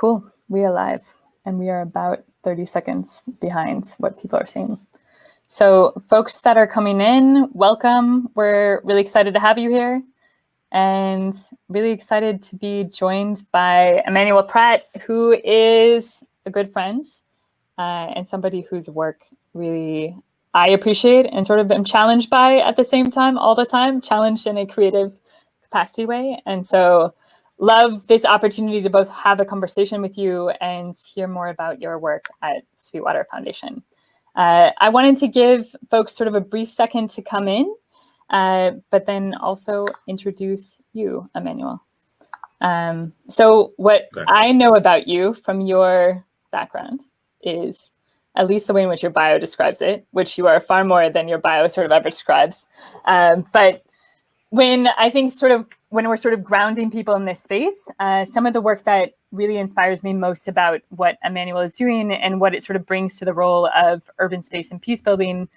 Cool. We are live, and we are about 30 seconds behind what people are saying. So folks that are coming in, welcome. We're really excited to have you here, and really excited to be joined by Emmanuel Pratt, who is a good friend and somebody whose work really I appreciate and sort of am challenged by at the same time, all the time, challenged in a creative capacity way. And so love this opportunity to both have a conversation with you and hear more about your work at Sweetwater Foundation. I wanted to give folks sort of a brief second to come in, but then also introduce you, Emmanuel. So what I know about you from your background is at least the way in which your bio describes it, which you are far more than your bio sort of ever describes. But when I think when we're sort of grounding people in this space, some of the work that really inspires me most about what Emmanuel is doing and what it sort of brings to the role of urban space and peace building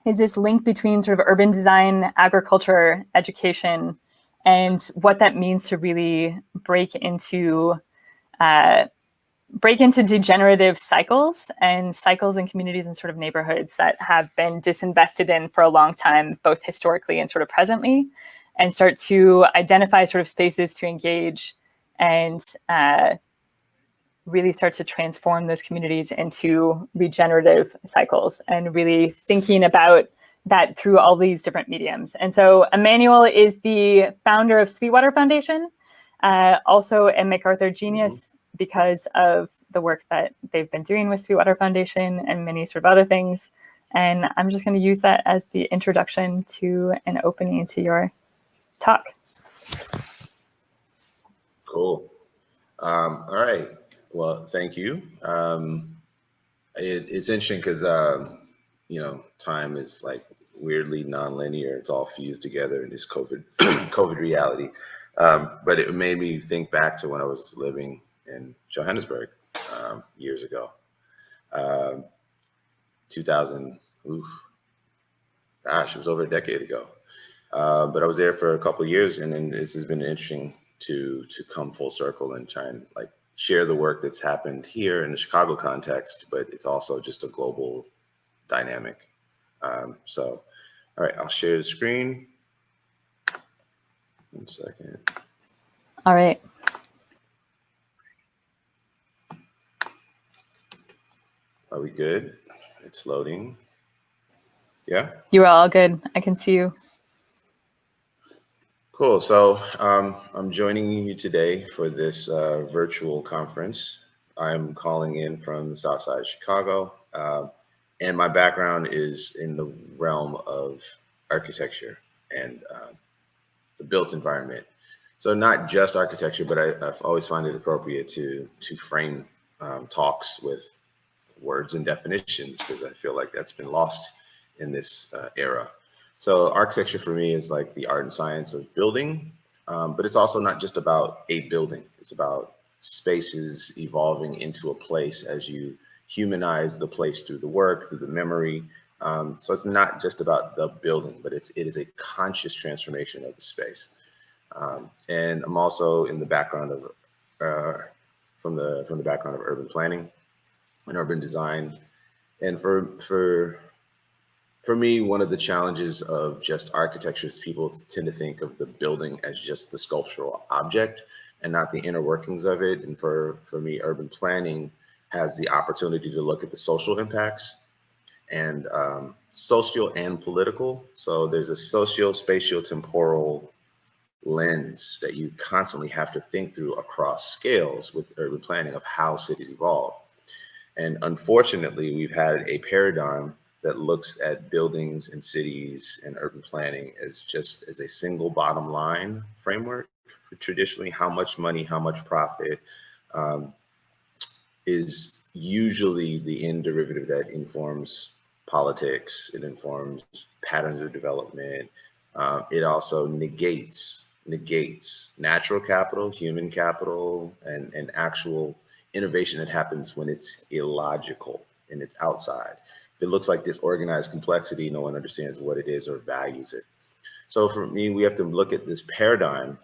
is this link between sort of urban design, agriculture, education, and what that means to really break into degenerative cycles and cycles in communities and sort of neighborhoods that have been disinvested in for a long time, both historically and sort of presently, and start to identify sort of spaces to engage and really start to transform those communities into regenerative cycles, and really thinking about that through all these different mediums. And so Emmanuel is the founder of Sweetwater Foundation, also a MacArthur Genius, because of the work that they've been doing with Sweetwater Foundation and many sort of other things. And I'm just going to use that as the introduction to an opening to your talk. Cool. All right. Well, thank you. It's interesting because, time is like weirdly nonlinear. It's all fused together in this COVID reality. But it made me think back to when I was living in Johannesburg years ago, 2000, gosh, it was over a decade ago. But I was there for a couple of years, and then this has been interesting to come full circle and try and like share the work that's happened here in the Chicago context, but it's also just a global dynamic. So, all right, I'll share the screen. 1 second. All right. Are we good? It's loading. Yeah? You're all good. I can see you. Cool. So I'm joining you today for this virtual conference. I'm calling in from the South Side of Chicago, and my background is in the realm of architecture and the built environment. So not just architecture, but I've always found it appropriate to frame talks with words and definitions, because I feel like that's been lost in this era. So architecture for me is like the art and science of building, but it's also not just about a building. It's about spaces evolving into a place as you humanize the place through the work, through the memory. So it's not just about the building, but it is a conscious transformation of the space. And I'm also in the background of from the background of urban planning and urban design. And for me, one of the challenges of just architecture is people tend to think of the building as just the sculptural object and not the inner workings of it. And for me, urban planning has the opportunity to look at the social impacts and social and political. So there's a socio-spatial-temporal lens that you constantly have to think through across scales with urban planning of how cities evolve. And unfortunately, we've had a paradigm that looks at buildings and cities and urban planning as just as a single bottom line framework. For traditionally, how much money, how much profit is usually the end derivative that informs politics. It informs patterns of development. It also negates natural capital, human capital, and actual innovation that happens when it's illogical and it's outside. If it looks like disorganized complexity, no one understands what it is or values it. So for me, we have to look at this paradigm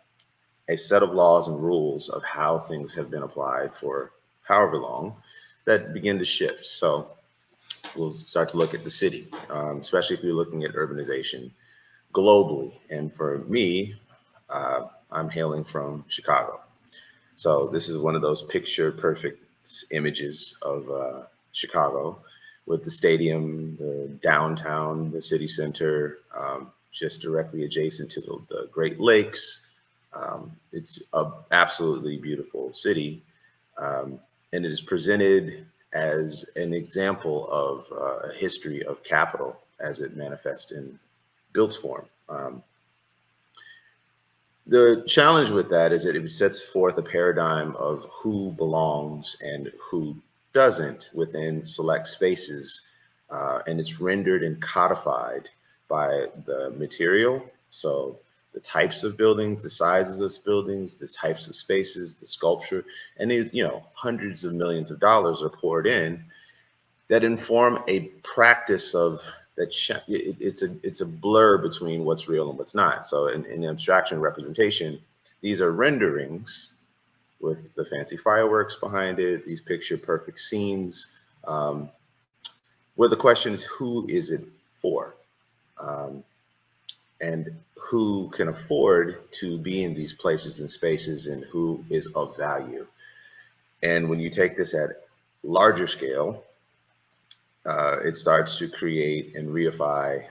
a set of laws and rules of how things have been applied for however long that begin to shift. So we'll start to look at the city, especially if you're looking at urbanization globally. And for me, I'm hailing from Chicago. So this is one of those picture perfect images of Chicago, with the stadium, the downtown, the city center, just directly adjacent to the Great Lakes. It's an absolutely beautiful city. And it is presented as an example of a history of capital as it manifests in built form. The challenge with that is that it sets forth a paradigm of who belongs and who doesn't within select spaces, and it's rendered and codified by the material. So the types of buildings, the sizes of buildings, the types of spaces, the sculpture, and hundreds of millions of dollars are poured in that inform a practice of that. It's a blur between what's real and what's not. So in abstraction representation, these are renderings with the fancy fireworks behind it, these picture perfect scenes, where the question is, who is it for? And who can afford to be in these places and spaces, and who is of value. And when you take this at larger scale, it starts to create and reify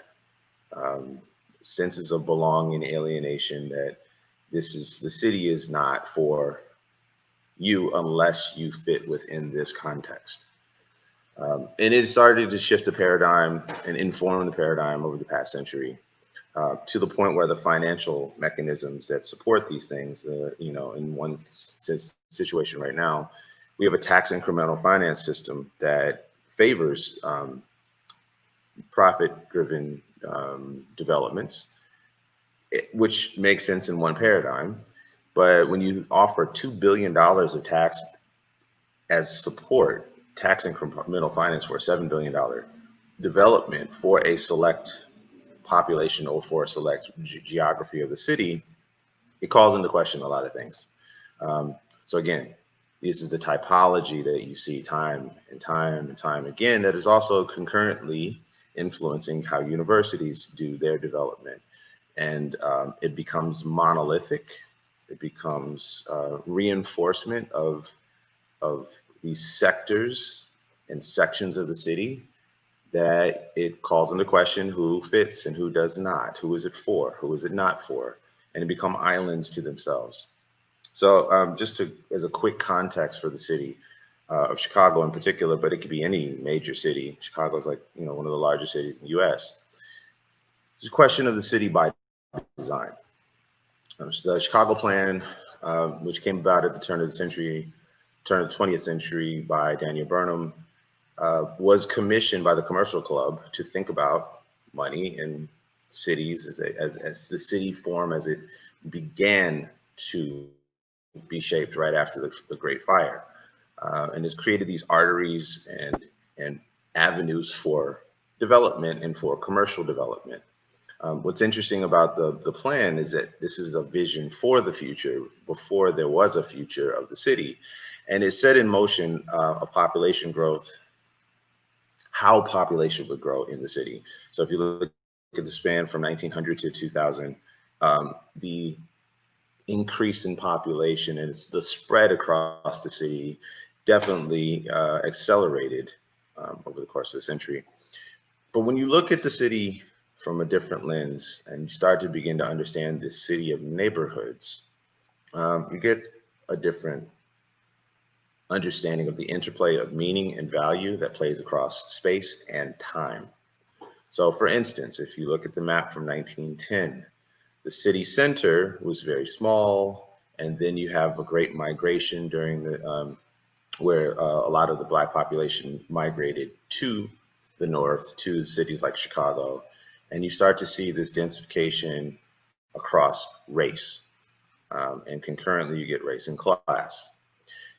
senses of belonging, alienation, that the city is not for you unless you fit within this context. And it started to shift the paradigm and inform the paradigm over the past century, to the point where the financial mechanisms that support these things, in one situation right now, we have a tax incremental finance system that favors profit-driven developments, which makes sense in one paradigm. But when you offer $2 billion of tax as support, tax incremental finance for a $7 billion development for a select population or for a select geography of the city, it calls into question a lot of things. So again, this is the typology that you see time and time again, that is also concurrently influencing how universities do their development. And it becomes monolithic. It becomes reinforcement of these sectors and sections of the city, that it calls into question who fits and who does not, who is it for, who is it not for, and it become islands to themselves. So just as a quick context for the city of Chicago in particular, but it could be any major city. Chicago is like, one of the largest cities in the US. It's a question of the city by design. So the Chicago plan, which came about at the turn of the 20th century by Daniel Burnham, was commissioned by the Commercial Club to think about money and cities as the city form as it began to be shaped right after the Great Fire, and has created these arteries and avenues for development and for commercial development. What's interesting about the plan is that this is a vision for the future before there was a future of the city, and it set in motion a population growth, how population would grow in the city. So if you look at the span from 1900 to 2000, the increase in population and the spread across the city definitely accelerated over the course of the century. But when you look at the city from a different lens and you start to begin to understand this city of neighborhoods, you get a different understanding of the interplay of meaning and value that plays across space and time. So for instance, if you look at the map from 1910, the city center was very small, and then you have a great migration during the where a lot of the Black population migrated to the north, to cities like Chicago, and you start to see this densification across race, and concurrently you get race and class,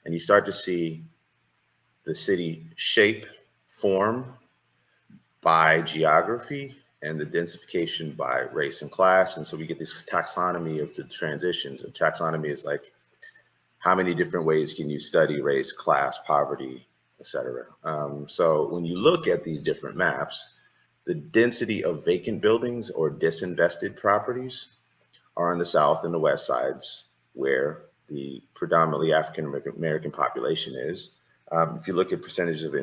and you start to see the city shape, form by geography, and the densification by race and class. And so we get this taxonomy of the transitions. And taxonomy is like, how many different ways can you study race, class, poverty, etc. So when you look at these different maps, the density of vacant buildings or disinvested properties are on the south and the west sides, where the predominantly African American population is. If you look at percentages of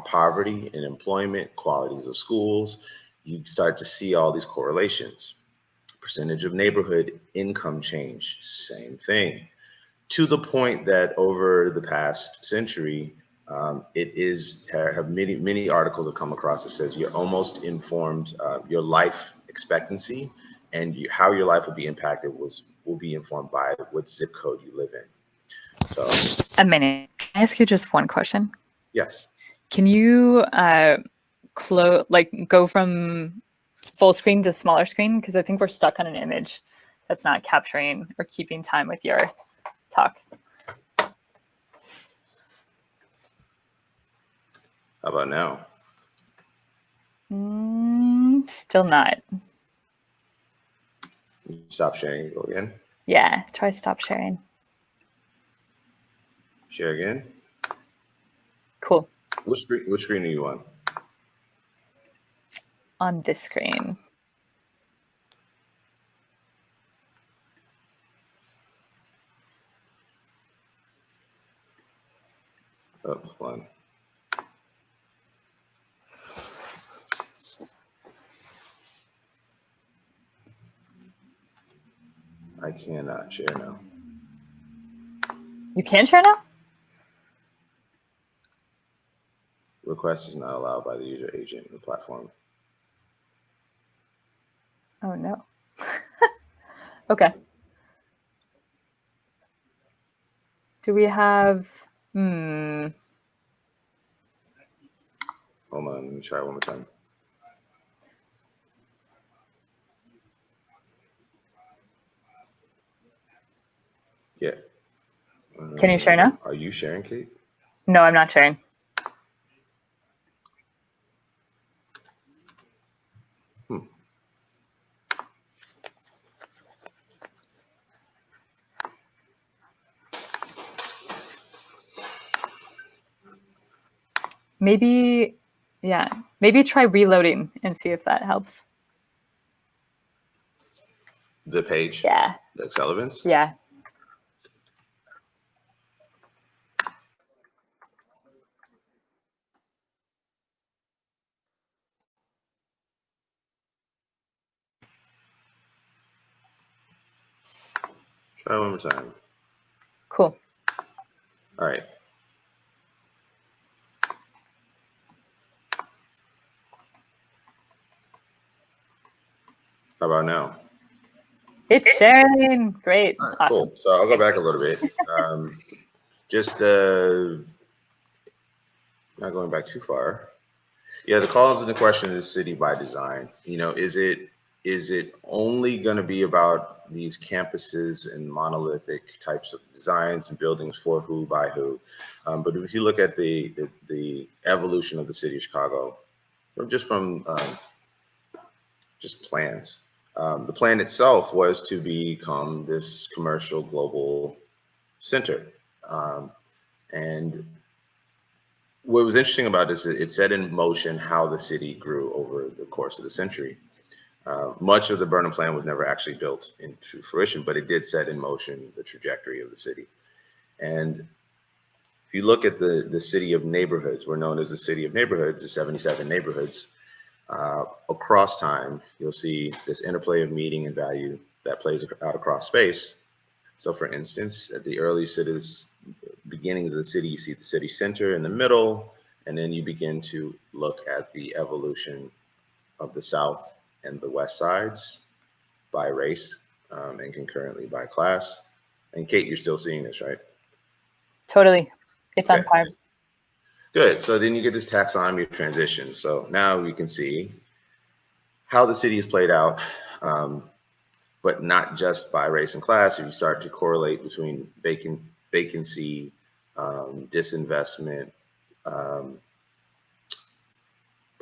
poverty and employment, qualities of schools, you start to see all these correlations. Percentage of neighborhood income change, same thing. To the point that over the past century, have many articles have come across that says you're almost informed, your life expectancy and how your life will be impacted will be informed by what zip code you live in. So, a minute. Can I ask you just one question? Yes. Can you go from full screen to smaller screen? Because I think we're stuck on an image that's not capturing or keeping time with your talk. How about now? Still not. Stop sharing, go again. Yeah, try stop sharing. Share again. Cool. Which screen are you on? On this screen. Oh, hold on. I cannot share now. You can share now? Request is not allowed by the user agent in the platform. Oh no. Okay. Do we have, Hold on, let me try one more time. Yeah. Can you share now? Are you sharing, Kate? No, I'm not sharing. Maybe, yeah, maybe try reloading and see if that helps. The page? Yeah. The Excel events? Yeah. Try one more time. Cool. All right. How about now? It's sharing. Great. Right, awesome. Cool. So I'll go back a little bit. Just not going back too far. Yeah, the calls in the question is city by design. You know, is it only going to be about these campuses and monolithic types of designs and buildings for who by who? But if you look at the evolution of the city of Chicago, just plans. The plan itself was to become this commercial global center. And what was interesting about this is it set in motion how the city grew over the course of the century. Much of the Burnham Plan was never actually built into fruition, but it did set in motion the trajectory of the city. And if you look at the city of neighborhoods, we're known as the city of neighborhoods, the 77 neighborhoods. Across time, you'll see this interplay of meaning and value that plays out across space. So for instance, at the early beginnings of the city, you see the city center in the middle, and then you begin to look at the evolution of the south and the west sides by race and concurrently by class. And Kate, you're still seeing this, right? Totally. It's on par. Good. So then you get this taxonomy of transition. So now we can see how the city is played out, but not just by race and class. If you start to correlate between vacancy, disinvestment,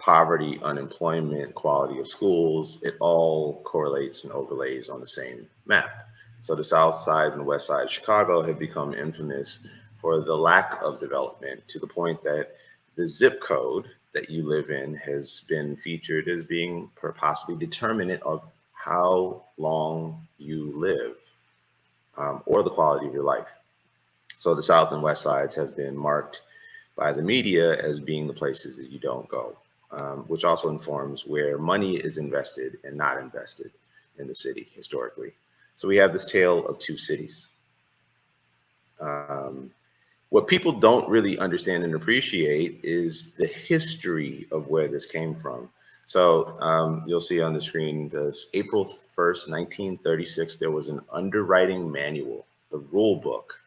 poverty, unemployment, quality of schools, it all correlates and overlays on the same map. So the South Side and the West Side of Chicago have become infamous for the lack of development, to the point that the zip code that you live in has been featured as being possibly determinant of how long you live, or the quality of your life. So the South and West Sides have been marked by the media as being the places that you don't go, which also informs where money is invested and not invested in the city historically. So we have this tale of two cities. What people don't really understand and appreciate is the history of where this came from. So you'll see on the screen, this April 1st, 1936, there was an underwriting manual, the rule book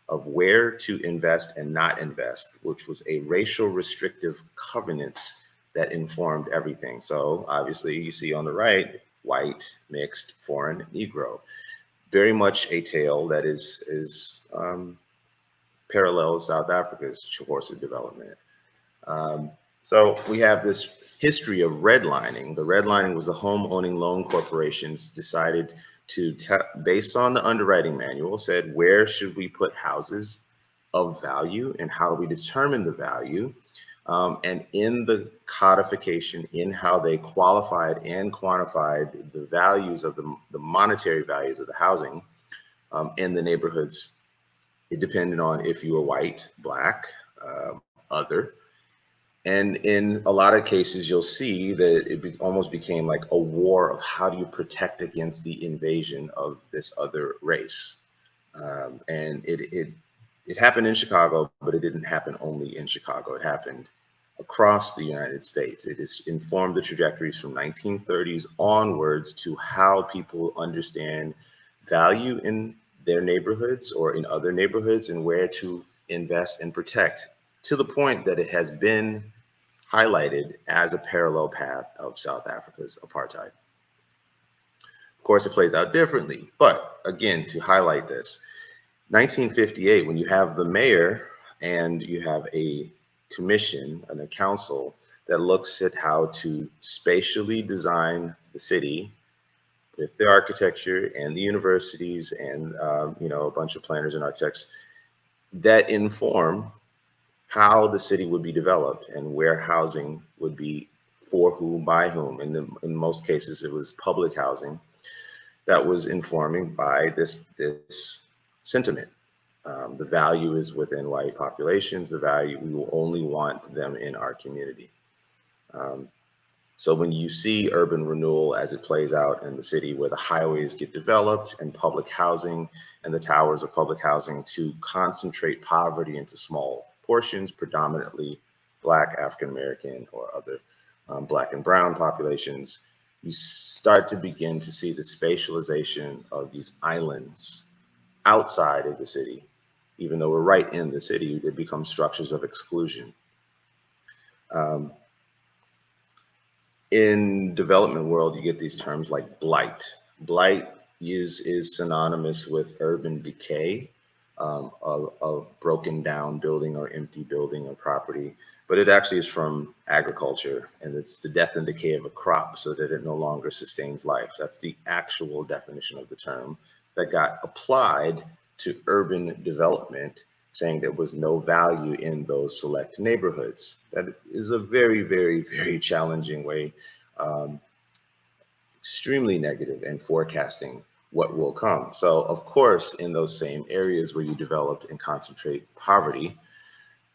of where to invest and not invest, which was a racial restrictive covenants that informed everything. So obviously you see on the right, white, mixed, foreign, Negro. Very much a tale that is parallel South Africa's course of development. So we have this history of redlining. The redlining was the home owning loan corporations decided to, based on the underwriting manual, said, where should we put houses of value and how do we determine the value? And in the codification, in how they qualified and quantified the values of the monetary values of the housing in the neighborhoods, it depended on if you were white, black, other. And in a lot of cases, you'll see that it almost became like a war of how do you protect against the invasion of this other race. And it happened in Chicago, but it didn't happen only in Chicago. It happened across the United States. It has informed the trajectories from 1930s onwards to how people understand value in their neighborhoods or in other neighborhoods and where to invest and protect, to the point that it has been highlighted as a parallel path of South Africa's apartheid. Of course, it plays out differently, but again, to highlight this, 1958, when you have the mayor and you have a commission and a council that looks at how to spatially design the city with the architecture and the universities and a bunch of planners and architects that inform how the city would be developed and where housing would be for whom, by whom. And in most cases, it was public housing that was informing by this sentiment. The value is within white populations. The value, we will only want them in our community. So when you see urban renewal as it plays out in the city, where the highways get developed and public housing and the towers of public housing to concentrate poverty into small portions, predominantly Black, African American, or other Black and brown populations, you start to begin to see the spatialization of these islands outside of the city. Even though we're right in the city, they become structures of exclusion. In development world, you get these terms like blight. Blight is synonymous with urban decay, of broken down building or empty building or property, but it actually is from agriculture, and it's the death and decay of a crop so that it no longer sustains life. That's the actual definition of the term that got applied to urban development, saying there was no value in those select neighborhoods. That is a very, very, very challenging way, extremely negative in forecasting what will come. So of course, in those same areas where you develop and concentrate poverty,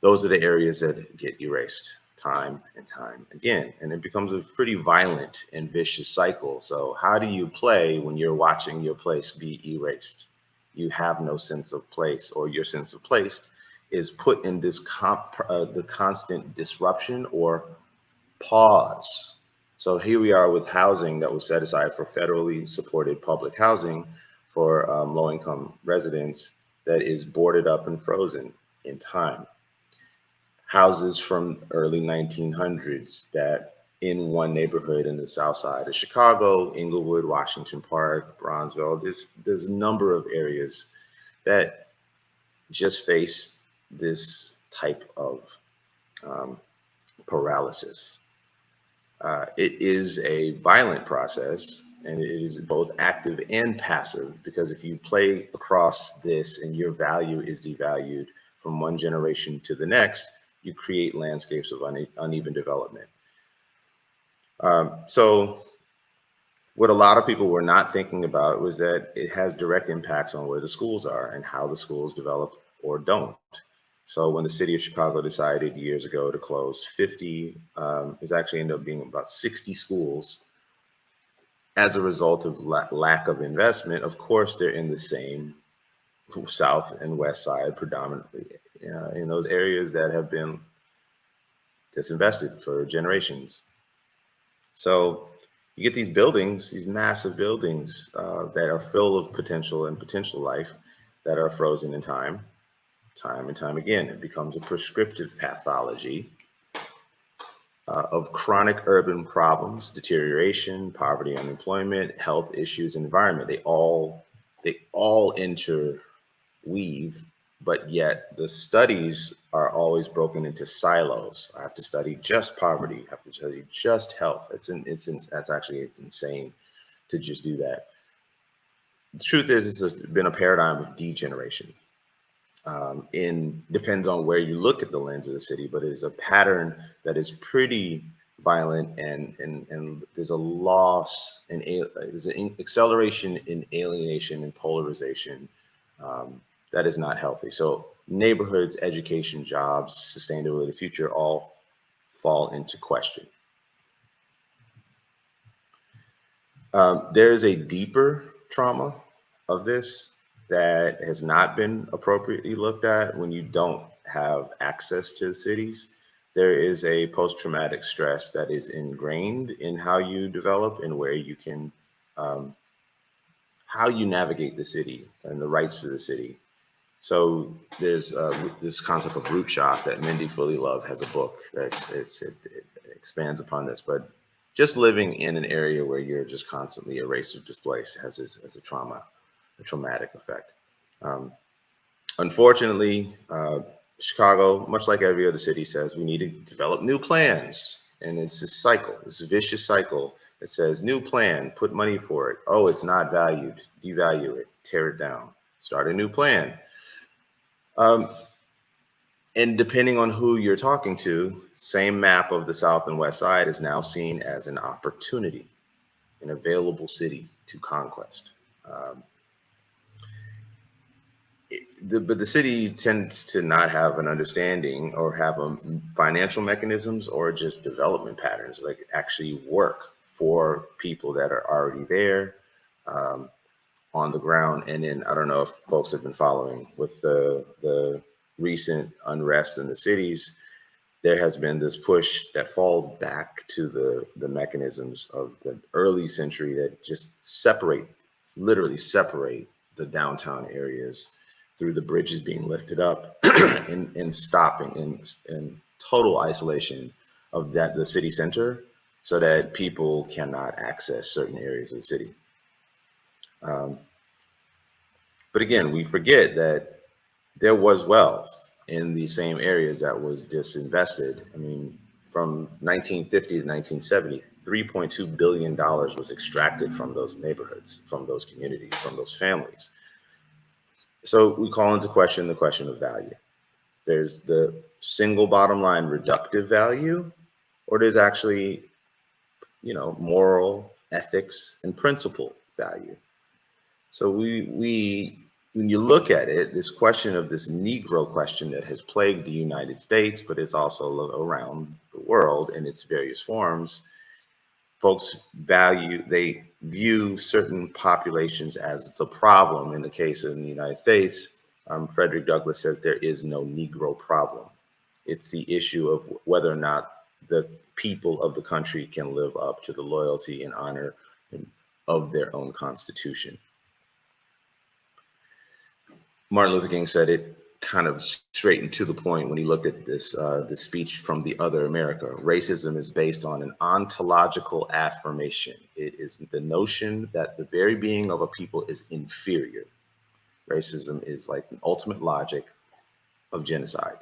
those are the areas that get erased time and time again. And it becomes a pretty violent and vicious cycle. So how do you play when you're watching your place be erased? You have no sense of place, or your sense of place is put in this the constant disruption or pause. So here we are with housing that was set aside for federally supported public housing for low-income residents that is boarded up and frozen in time. Houses from early 1900s that in one neighborhood in the south side of Chicago, Englewood, Washington Park, Bronzeville, there's a number of areas that just face this type of paralysis. It is a violent process, and it is both active and passive, because if you play across this and your value is devalued from one generation to the next, you create landscapes of uneven development. So what a lot of people were not thinking about was that it has direct impacts on where the schools are and how the schools develop or don't. So when the city of Chicago decided years ago to close 50, it actually ended up being about 60 schools as a result of lack of investment. Of course, they're in the same south and west side predominantly, in those areas that have been disinvested for generations. So you get these buildings, these massive buildings that are full of potential and potential life that are frozen in time and time again. It becomes a prescriptive pathology of chronic urban problems, deterioration, poverty, unemployment, health issues, environment. They all interweave, but yet the studies are always broken into silos. I have to study just poverty, I have to study just health. That's actually insane to just do that. The truth is, it's been a paradigm of degeneration. Depends on where you look at the lens of the city, but it is a pattern that is pretty violent, and there's a loss and there's an acceleration in alienation and polarization that is not healthy. So neighborhoods, education, jobs, sustainability, future all fall into question. There is a deeper trauma of this that has not been appropriately looked at when you don't have access to cities. There is a post-traumatic stress that is ingrained in how you develop and where you can, how you navigate the city and the rights to the city. So there's this concept of root shock that Mindy Fully Love has a book that it expands upon this, but just living in an area where you're just constantly erased or displaced has a traumatic effect. Unfortunately, Chicago, much like every other city, says we need to develop new plans. And it's this cycle, this vicious cycle that says new plan, put money for it. Oh, it's not valued, devalue it, tear it down, start a new plan. And depending on who you're talking to, same map of the South and West Side is now seen as an opportunity, an available city to conquest. But the city tends to not have an understanding or have financial mechanisms or just development patterns like actually work for people that are already there on the ground. And then I don't know if folks have been following with the recent unrest in the cities. There has been this push that falls back to the mechanisms of the early century that just literally separate the downtown areas through the bridges being lifted up and stopping in total isolation of the city center so that people cannot access certain areas of the city. But again, we forget that there was wealth in the same areas that was disinvested. I mean, from 1950 to 1970, $3.2 billion was extracted from those neighborhoods, from those communities, from those families. So we call into question the question of value. There's the single bottom line reductive value, or there's actually, moral, ethics, and principle value. So when you look at it, this question of this Negro question that has plagued the United States, but it's also around the world in its various forms, folks they view certain populations as the problem. In the case of the United States, Frederick Douglass says there is no Negro problem. It's the issue of whether or not the people of the country can live up to the loyalty and honor of their own constitution. Martin Luther King said it kind of straight and to the point when he looked at this speech from The Other America. Racism is based on an ontological affirmation. It is the notion that the very being of a people is inferior. Racism is like the ultimate logic of genocide.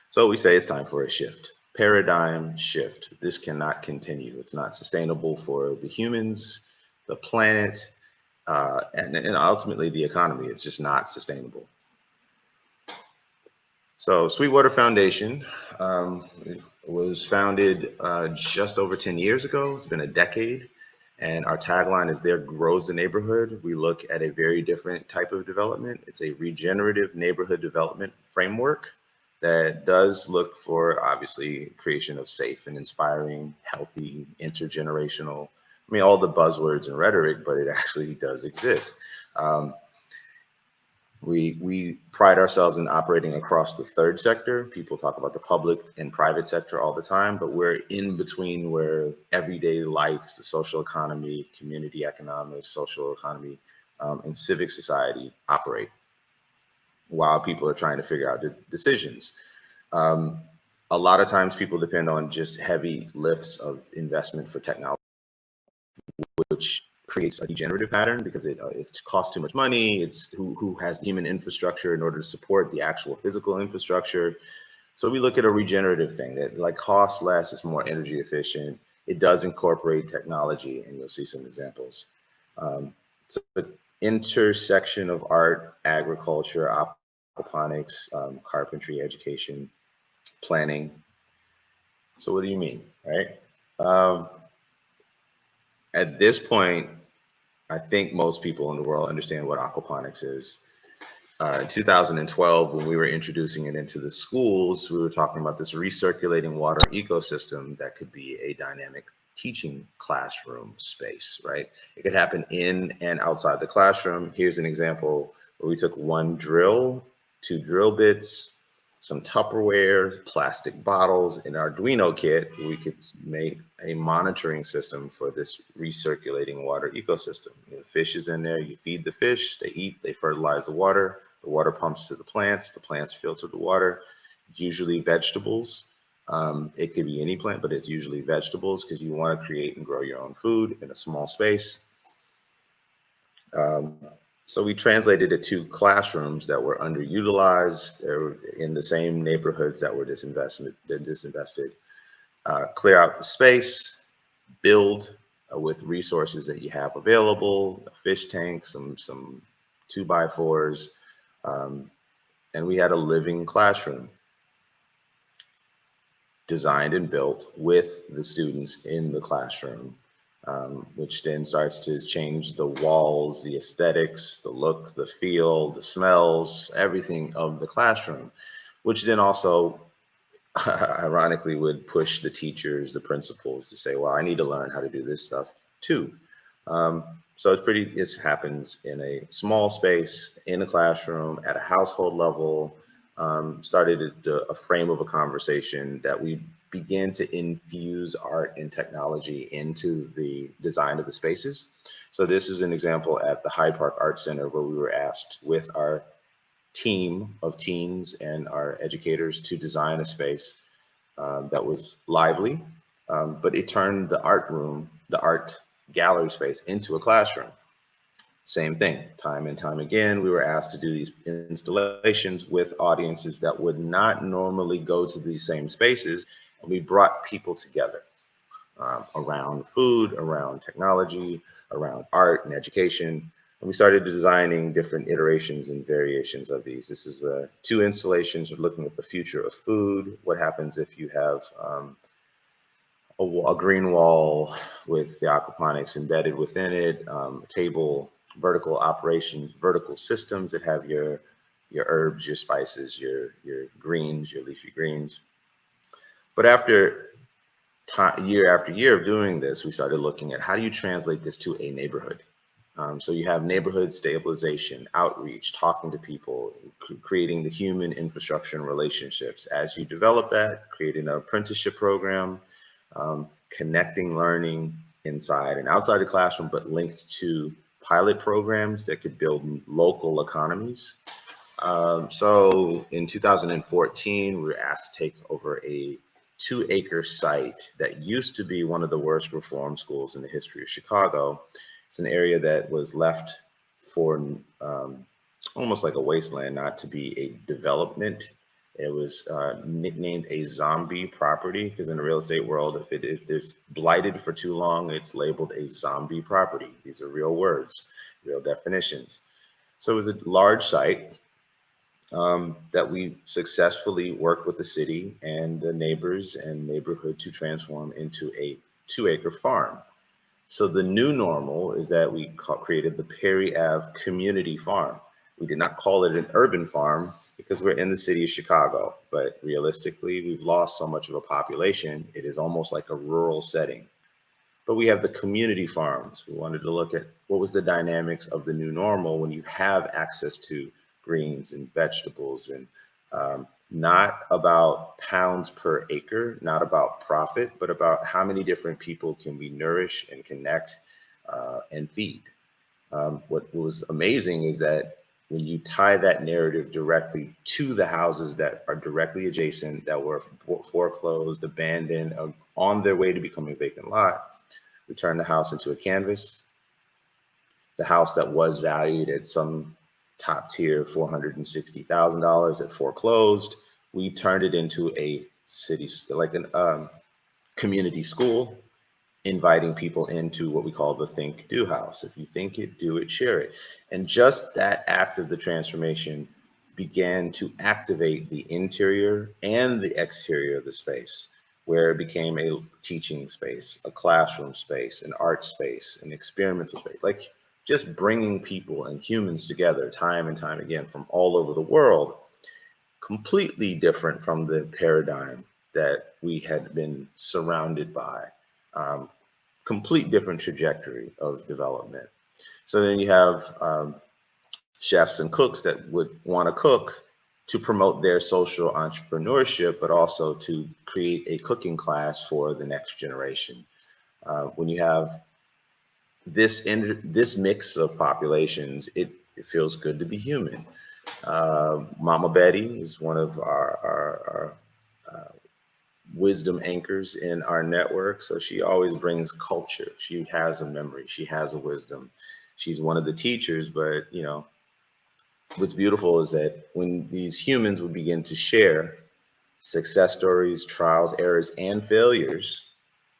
So we say it's time for a shift. paradigm shift. This cannot continue. It's not sustainable for the humans, the planet, and ultimately the economy. It's just not sustainable. So Sweetwater Foundation was founded just over 10 years ago. It's been a decade. And our tagline is "There grows the neighborhood." We look at a very different type of development. It's a regenerative neighborhood development framework that does look for, obviously, creation of safe and inspiring, healthy, intergenerational, I mean, all the buzzwords and rhetoric, but it actually does exist. We pride ourselves in operating across the third sector. People talk about the public and private sector all the time, but we're in between where everyday life, the social economy, community economics, social economy, and civic society operate while people are trying to figure out the decisions. A lot of times people depend on just heavy lifts of investment for technology, which creates a degenerative pattern because it costs too much money. It's who has human infrastructure in order to support the actual physical infrastructure. So we look at a regenerative thing that like costs less, it's more energy efficient. It does incorporate technology, and you'll see some examples. So the intersection of art, agriculture, aquaponics, carpentry, education, planning. So what do you mean, right? At this point, I think most people in the world understand what aquaponics is. In 2012, when we were introducing it into the schools, we were talking about this recirculating water ecosystem that could be a dynamic teaching classroom space, right? It could happen in and outside the classroom. Here's an example where we took one drill, 2 drill bits, some Tupperware, plastic bottles, in our Arduino kit. We could make a monitoring system for this recirculating water ecosystem. The fish is in there, you feed the fish, they eat, they fertilize the water pumps to the plants filter the water, usually vegetables. It could be any plant, but it's usually vegetables because you want to create and grow your own food in a small space. So we translated it to classrooms that were underutilized. They were in the same neighborhoods that were disinvested. Clear out the space, build with resources that you have available, a fish tank, some 2x4s, and we had a living classroom designed and built with the students in the classroom. Which then starts to change the walls, the aesthetics, the look, the feel, the smells, everything of the classroom, which then also ironically would push the teachers, the principals to say, well, I need to learn how to do this stuff too. So it happens in a small space, in a classroom, at a household level. Started a frame of a conversation that we begin to infuse art and technology into the design of the spaces. So this is an example at the Hyde Park Art Center where we were asked with our team of teens and our educators to design a space that was lively, but it turned the art room, the art gallery space into a classroom. Same thing, time and time again, we were asked to do these installations with audiences that would not normally go to these same spaces. And we brought people together around food, around technology, around art and education. And we started designing different iterations and variations of these. This is 2 installations looking at the future of food. What happens if you have a green wall with the aquaponics embedded within it, table, vertical operations, vertical systems that have your herbs, your spices, your greens, your leafy greens. But after year after year of doing this, we started looking at how do you translate this to a neighborhood? So you have neighborhood stabilization, outreach, talking to people, creating the human infrastructure and relationships. As you develop that, creating an apprenticeship program, connecting learning inside and outside the classroom, but linked to pilot programs that could build local economies. So in 2014, we were asked to take over a 2-acre site that used to be one of the worst reform schools in the history of Chicago. It's an area that was left for almost like a wasteland, not to be a development It was nicknamed a zombie property because in the real estate world, if it's blighted for too long, it's labeled a zombie property. These are real words, real definitions. So it was a large site that we successfully worked with the city and the neighbors and neighborhood to transform into a 2-acre farm. So the new normal is that we created the Perry Ave Community Farm. We did not call it an urban farm because we're in the city of Chicago, but realistically, we've lost so much of a population, it is almost like a rural setting. But we have the community farms. We wanted to look at what was the dynamics of the new normal when you have access to greens and vegetables, and not about pounds per acre, not about profit, but about how many different people can we nourish and connect and feed. What was amazing is that when you tie that narrative directly to the houses that are directly adjacent, that were foreclosed, abandoned, on their way to becoming a vacant lot, we turned the house into a canvas. The house that was valued at some top tier $460,000 that foreclosed, we turned it into a city, like a community school, inviting people into what we call the think do house. If you think it, do it, share it. And just that act of the transformation began to activate the interior and the exterior of the space, where it became a teaching space, a classroom space, an art space, an experimental space, like just bringing people and humans together time and time again from all over the world, completely different from the paradigm that we had been surrounded by. Complete different trajectory of development. So then you have chefs and cooks that would want to cook to promote their social entrepreneurship, but also to create a cooking class for the next generation. When you have this mix of populations, it feels good to be human. Mama Betty is one of our wisdom anchors in our network. So she always brings culture. She has a memory. She has a wisdom. She's one of the teachers, but you know, what's beautiful is that when these humans would begin to share success stories, trials, errors, and failures,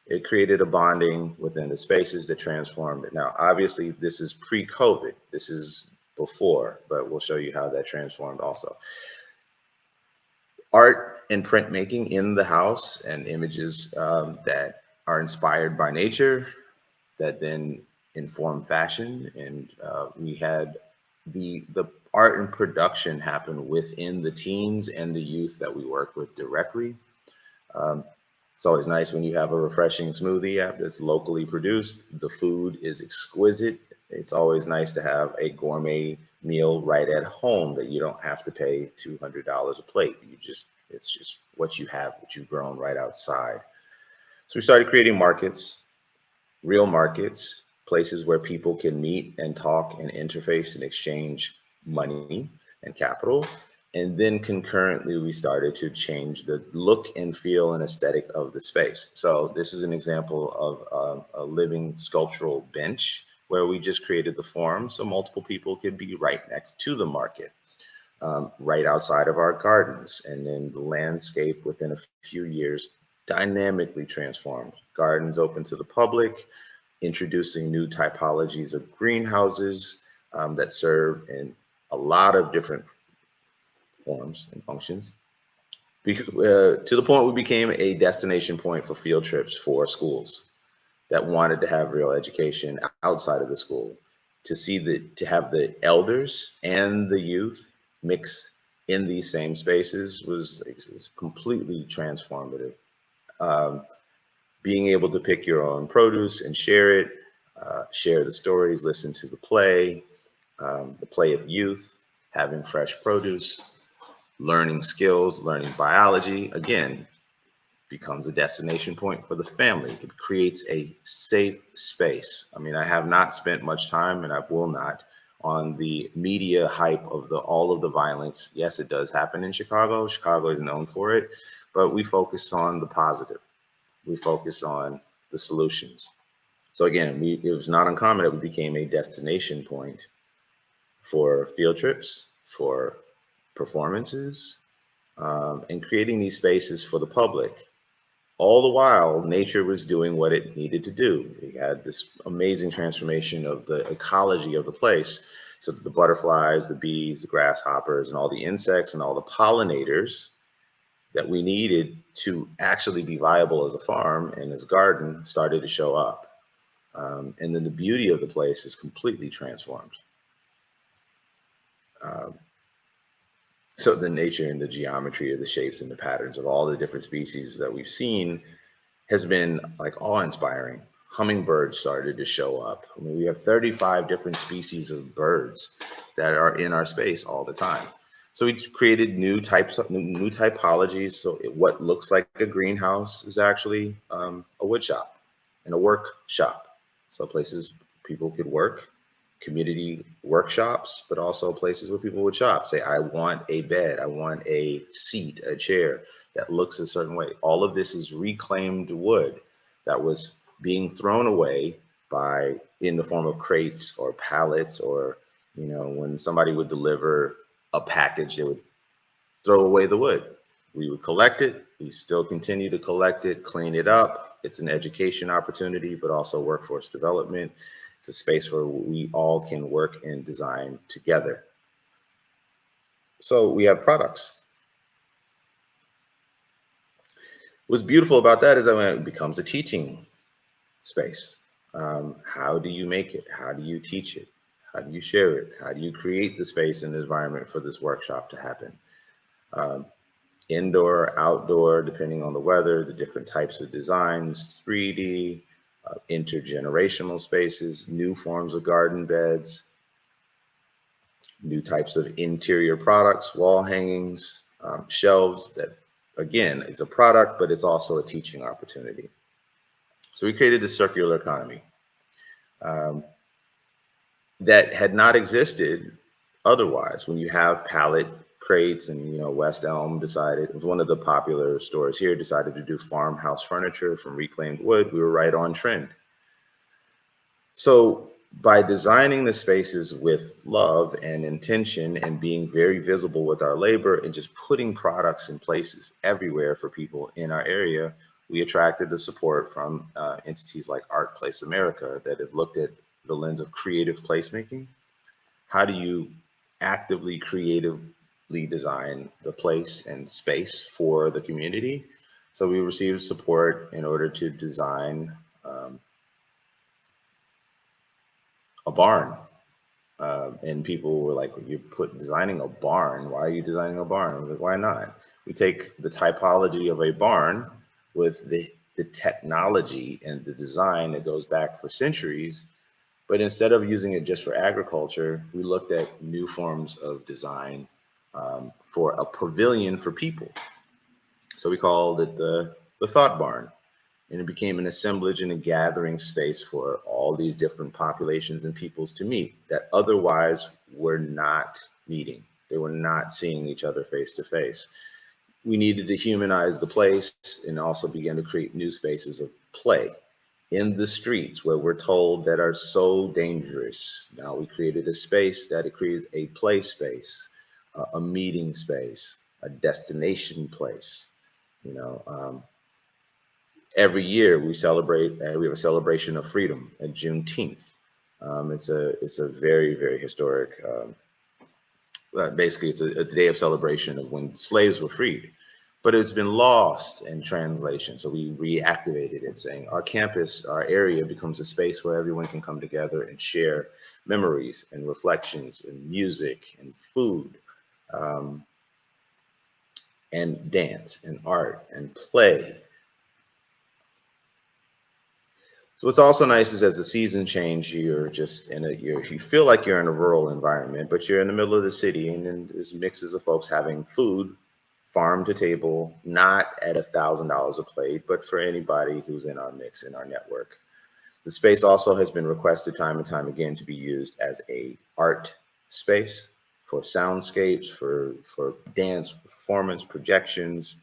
it created a bonding within the spaces that transformed it. Now, obviously, this is pre-COVID. This is before, but we'll show you how that transformed also. Art and printmaking in the house and images that are inspired by nature that then inform fashion. And we had the art and production happen within the teens and the youth that we work with directly. It's always nice when you have a refreshing smoothie app that's locally produced. The food is exquisite. It's always nice to have a gourmet meal right at home that you don't have to pay $200 a plate. It's just what you have, what you've grown right outside. So we started creating markets, real markets, places where people can meet and talk and interface and exchange money and capital. And then concurrently, we started to change the look and feel and aesthetic of the space. So this is an example of a living sculptural bench where we just created the form so multiple people could be right next to the market, right outside of our gardens. And then the landscape within a few years dynamically transformed. Gardens open to the public, introducing new typologies of greenhouses that serve in a lot of different forms and functions, to the point we became a destination point for field trips for schools that wanted to have real education outside of the school, to have the elders and the youth mix in these same spaces was completely transformative. Being able to pick your own produce and share it, share the stories, listen to the play of youth, having fresh produce, learning skills, learning biology, again, becomes a destination point for the family. It creates a safe space. I mean, I have not spent much time, and I will not, on the media hype of all of the violence. Yes, it does happen in Chicago. Chicago is known for it, but we focus on the positive. We focus on the solutions. So again, it was not uncommon that we became a destination point for field trips, for performances, and creating these spaces for the public. All the while, nature was doing what it needed to do. We had this amazing transformation of the ecology of the place. So the butterflies, the bees, the grasshoppers, and all the insects and all the pollinators that we needed to actually be viable as a farm and as a garden started to show up. And then the beauty of the place is completely transformed. So the nature and the geometry of the shapes and the patterns of all the different species that we've seen has been like awe-inspiring. Hummingbirds started to show up. I mean, we have 35 different species of birds that are in our space all the time. So we created new types of new typologies. So what looks like a greenhouse is actually a wood shop and a workshop. So places people could work, community workshops, but also places where people would shop. Say, I want a bed, I want a seat, a chair that looks a certain way. All of this is reclaimed wood that was being thrown away by in the form of crates or pallets, or when somebody would deliver a package, they would throw away the wood. We would collect it. We still continue to collect it, clean it up. It's an education opportunity, but also workforce development. It's a space where we all can work and design together. So we have products. What's beautiful about that is that when it becomes a teaching space, how do you make it? How do you teach it? How do you share it? How do you create the space and the environment for this workshop to happen? Indoor, outdoor, depending on the weather, the different types of designs, 3D, intergenerational spaces, new forms of garden beds, new types of interior products, wall hangings, shelves that, again, is a product, but it's also a teaching opportunity. So we created this circular economy that had not existed otherwise. When you have pallet crates and, West Elm decided, it was one of the popular stores here, decided to do farmhouse furniture from reclaimed wood, we were right on trend. So by designing the spaces with love and intention and being very visible with our labor and just putting products in places everywhere for people in our area, we attracted the support from entities like Art Place America that have looked at the lens of creative placemaking. How do you actively, creatively design the place and space for the community? So we received support in order to design a barn. And people were like, you're designing a barn. Why are you designing a barn? I was like, why not? We take the typology of a barn with the technology and the design that goes back for centuries. But instead of using it just for agriculture, we looked at new forms of design for a pavilion for people. So we called it the Thought Barn. And it became an assemblage and a gathering space for all these different populations and peoples to meet that otherwise were not meeting. They were not seeing each other face to face. We needed to humanize the place and also begin to create new spaces of play in the streets where we're told that are so dangerous. Now we created a space that it creates a play space, a meeting space, a destination place, every year we celebrate, we have a celebration of freedom at Juneteenth. It's a very, very historic, basically it's a day of celebration of when slaves were freed, but it's been lost in translation. So we reactivated it, saying our campus, our area becomes a space where everyone can come together and share memories and reflections and music and food, and dance and art and play. So what's also nice is as the seasons change, you're just you feel like you're in a rural environment, but you're in the middle of the city, and then there's mixes of folks having food, farm to table, not at $1,000 a plate, but for anybody who's in our mix, in our network. The space also has been requested time and time again to be used as a art space for soundscapes, for dance, performance, projections,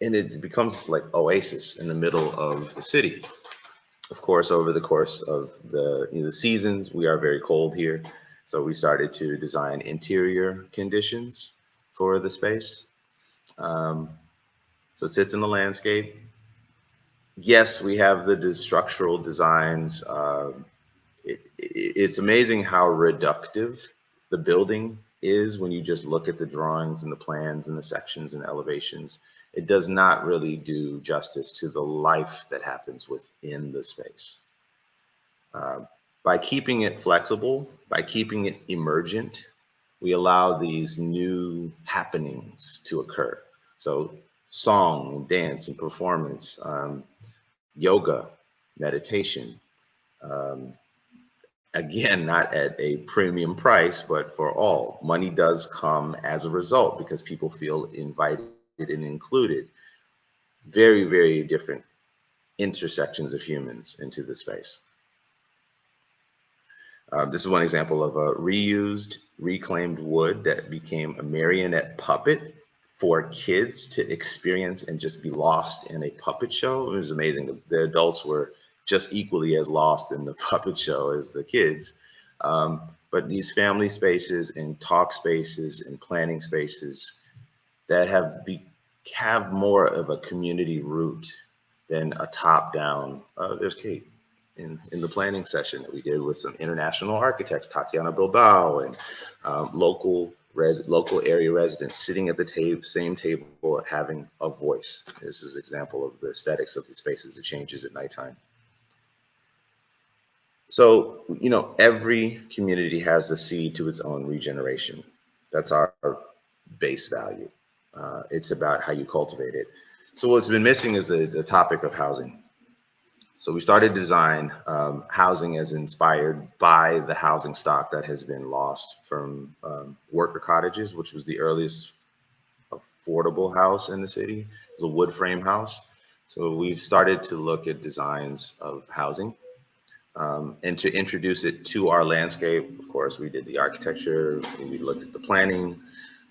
and it becomes this like oasis in the middle of the city. Of course, over the course of the seasons, we are very cold here. So we started to design interior conditions for the space. So it sits in the landscape. Yes, we have the structural designs. It's amazing how reductive the building is when you just look at the drawings and the plans and the sections and elevations. It does not really do justice to the life that happens within the space. By keeping it flexible, by keeping it emergent, we allow these new happenings to occur. So song and dance and performance, yoga, meditation, again, not at a premium price, but for all. Money does come as a result because people feel invited and included. Very, very different intersections of humans into the space. This is one example of a reused, reclaimed wood that became a marionette puppet for kids to experience and just be lost in a puppet show. It was amazing. The adults were just equally as lost in the puppet show as the kids. But these family spaces and talk spaces and planning spaces that have more of a community root than a top-down. There's Kate in the planning session that we did with some international architects, Tatiana Bilbao, and local area residents sitting at the same table, having a voice. This is an example of the aesthetics of the spaces. It changes at nighttime. So, you know, every community has a seed to its own regeneration. That's our base value. It's about how you cultivate it. So what's been missing is the topic of housing. So we started design housing as inspired by the housing stock that has been lost from worker cottages, which was the earliest affordable house in the city. It was a wood frame house. So we've started to look at designs of housing. And to introduce it to our landscape, of course, we did the architecture, we looked at the planning,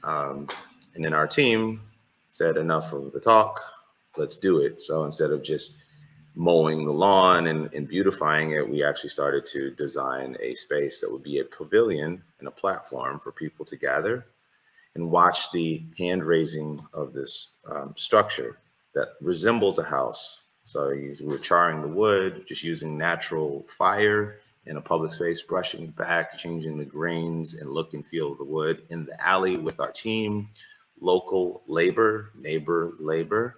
and then our team said, enough of the talk, let's do it. So instead of just mowing the lawn and beautifying it, we actually started to design a space that would be a pavilion and a platform for people to gather and watch the hand raising of this structure that resembles a house. So we're charring the wood, just using natural fire in a public space, brushing it back, changing the grains and look and feel of the wood in the alley with our team, local labor, neighbor labor,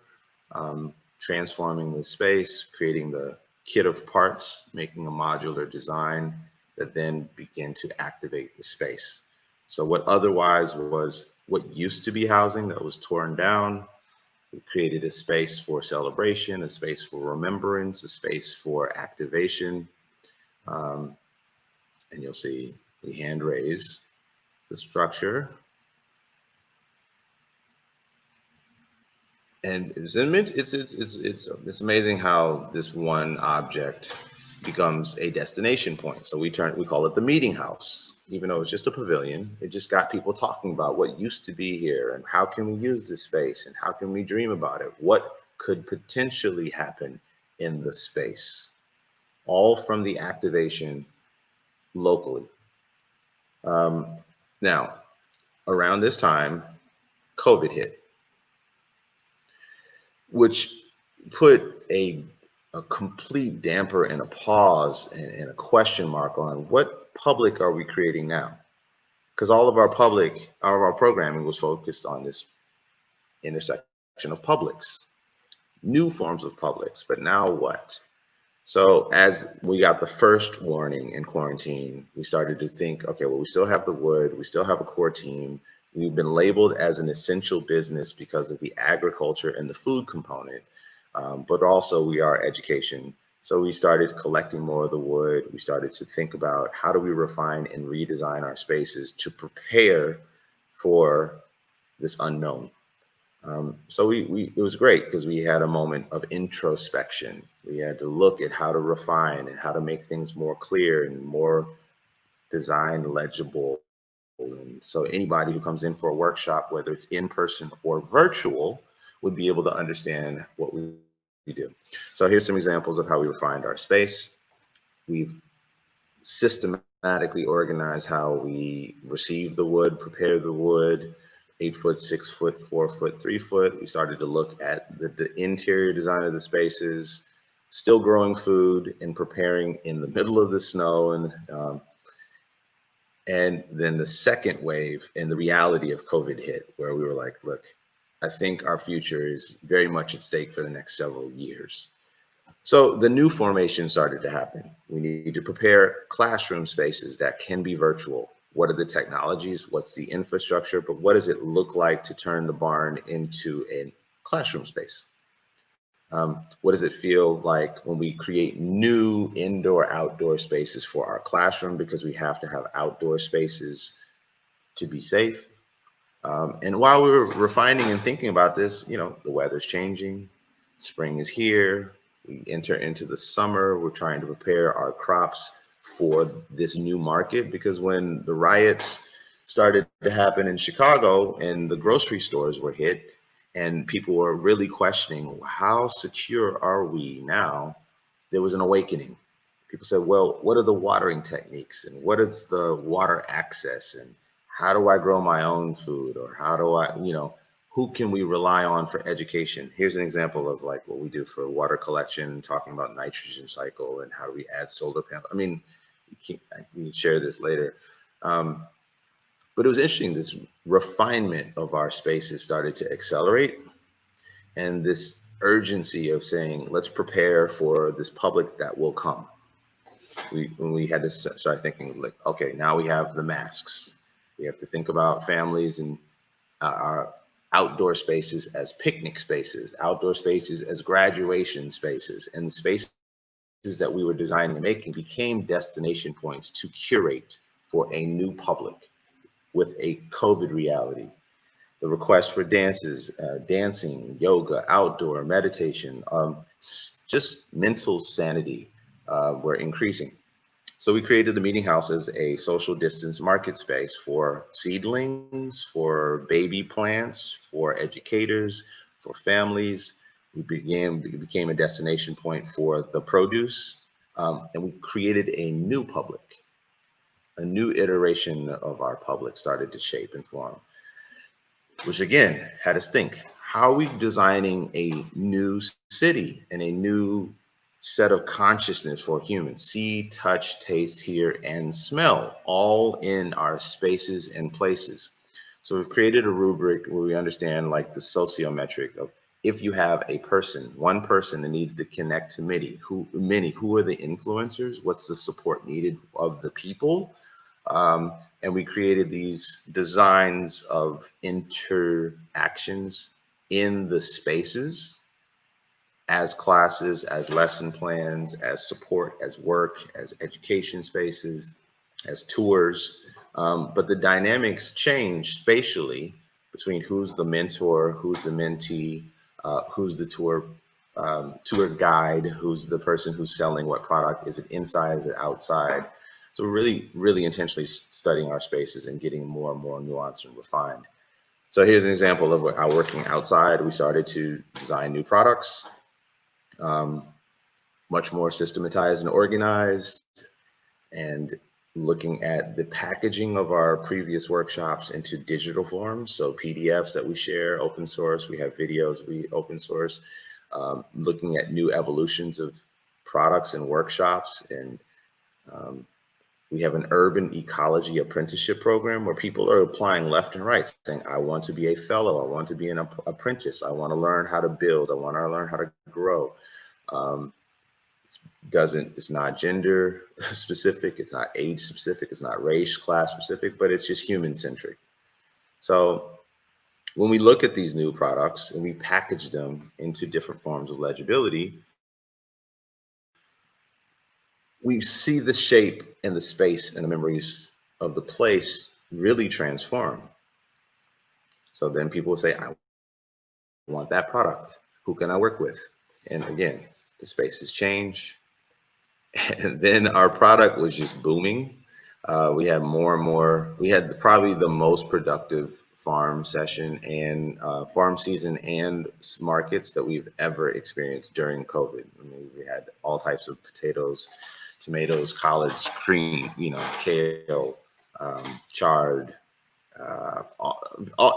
transforming the space, creating the kit of parts, making a modular design that then began to activate the space. So what otherwise was what used to be housing that was torn down, we created a space for celebration, a space for remembrance, a space for activation. And you'll see we hand raise the structure. And it's amazing how this one object becomes a destination point. So we call it the meeting house. Even though it's just a pavilion, it just got people talking about what used to be here and how can we use this space and how can we dream about it? What could potentially happen in the space? All from the activation locally. Now, around this time, COVID hit, which put a complete damper and a pause and a question mark on what public are we creating now? Because all of our programming was focused on this intersection of publics, new forms of publics, but now what? So as we got the first warning in quarantine, we started to think, okay, well, we still have the wood, we still have a core team. We've been labeled as an essential business because of the agriculture and the food component, but also we are education. So we started collecting more of the wood. We started to think about how do we refine and redesign our spaces to prepare for this unknown. So it was great because we had a moment of introspection. We had to look at how to refine and how to make things more clear and more design legible. And so anybody who comes in for a workshop, whether it's in person or virtual, would be able to understand what we do. So here's some examples of how we refined our space. We've systematically organized how we receive the wood, prepare the wood, 8 foot, 6 foot, 4 foot, 3 foot. We started to look at the interior design of the spaces, still growing food and preparing in the middle of the snow. And then the second wave and the reality of COVID hit, where we were like, look, I think our future is very much at stake for the next several years. So the new formation started to happen. We need to prepare classroom spaces that can be virtual. What are the technologies? What's the infrastructure? But what does it look like to turn the barn into a classroom space? What does it feel like when we create new indoor-outdoor spaces for our classroom, because we have to have outdoor spaces to be safe? And while we were refining and thinking about this, the weather's changing, spring is here, we enter into the summer, we're trying to prepare our crops for this new market, because when the riots started to happen in Chicago and the grocery stores were hit and people were really questioning, how secure are we now? There was an awakening. People said, well, what are the watering techniques and what is the water access and how do I grow my own food, or how do I, who can we rely on for education? Here's an example of like what we do for water collection, talking about nitrogen cycle and how do we add solar panels. I mean, we can share this later. But it was interesting, this refinement of our spaces started to accelerate, and this urgency of saying, let's prepare for this public that will come. When we had to start thinking like, okay, now we have the masks. We have to think about families and our outdoor spaces as picnic spaces, outdoor spaces as graduation spaces, and the spaces that we were designing and making became destination points to curate for a new public with a COVID reality. The request for dances, dancing, yoga, outdoor, meditation, just mental sanity were increasing. So we created the meeting house as a social distance market space for seedlings, for baby plants, for educators, for families. It became a destination point for the produce, and we created a new public. A new iteration of our public started to shape and form, which again had us think, how are we designing a new city and a new set of consciousness for humans? See, touch, taste, hear, and smell, all in our spaces and places. So we've created a rubric where we understand like the sociometric of, if you have a person, one person that needs to connect to many, who are the influencers? What's the support needed of the people? And we created these designs of interactions in the spaces as classes, as lesson plans, as support, as work, as education spaces, as tours. But the dynamics change spatially between who's the mentor, who's the mentee, who's the tour guide, who's the person who's selling what product. Is it inside, is it outside? So we're really, really intentionally studying our spaces and getting more and more nuanced and refined. So here's an example of how working outside, we started to design new products, much more systematized and organized, and looking at the packaging of our previous workshops into digital forms. So PDFs that we share, open source, we have videos we open source, looking at new evolutions of products and workshops. And we have an urban ecology apprenticeship program where people are applying left and right, saying, I want to be a fellow, I want to be an apprentice, I want to learn how to build, I want to learn how to grow. It's not gender specific, it's not age specific, it's not race, class specific, but it's just human centric. So when we look at these new products and we package them into different forms of legibility, we see the shape and the space and the memories of the place really transform. So then people will say, I want that product. Who can I work with? And again, the spaces change. And then our product was just booming. We had more and more. We had probably the most productive farm session and farm season and markets that we've ever experienced during COVID. I mean, we had all types of potatoes, tomatoes, collards, cream, kale, chard,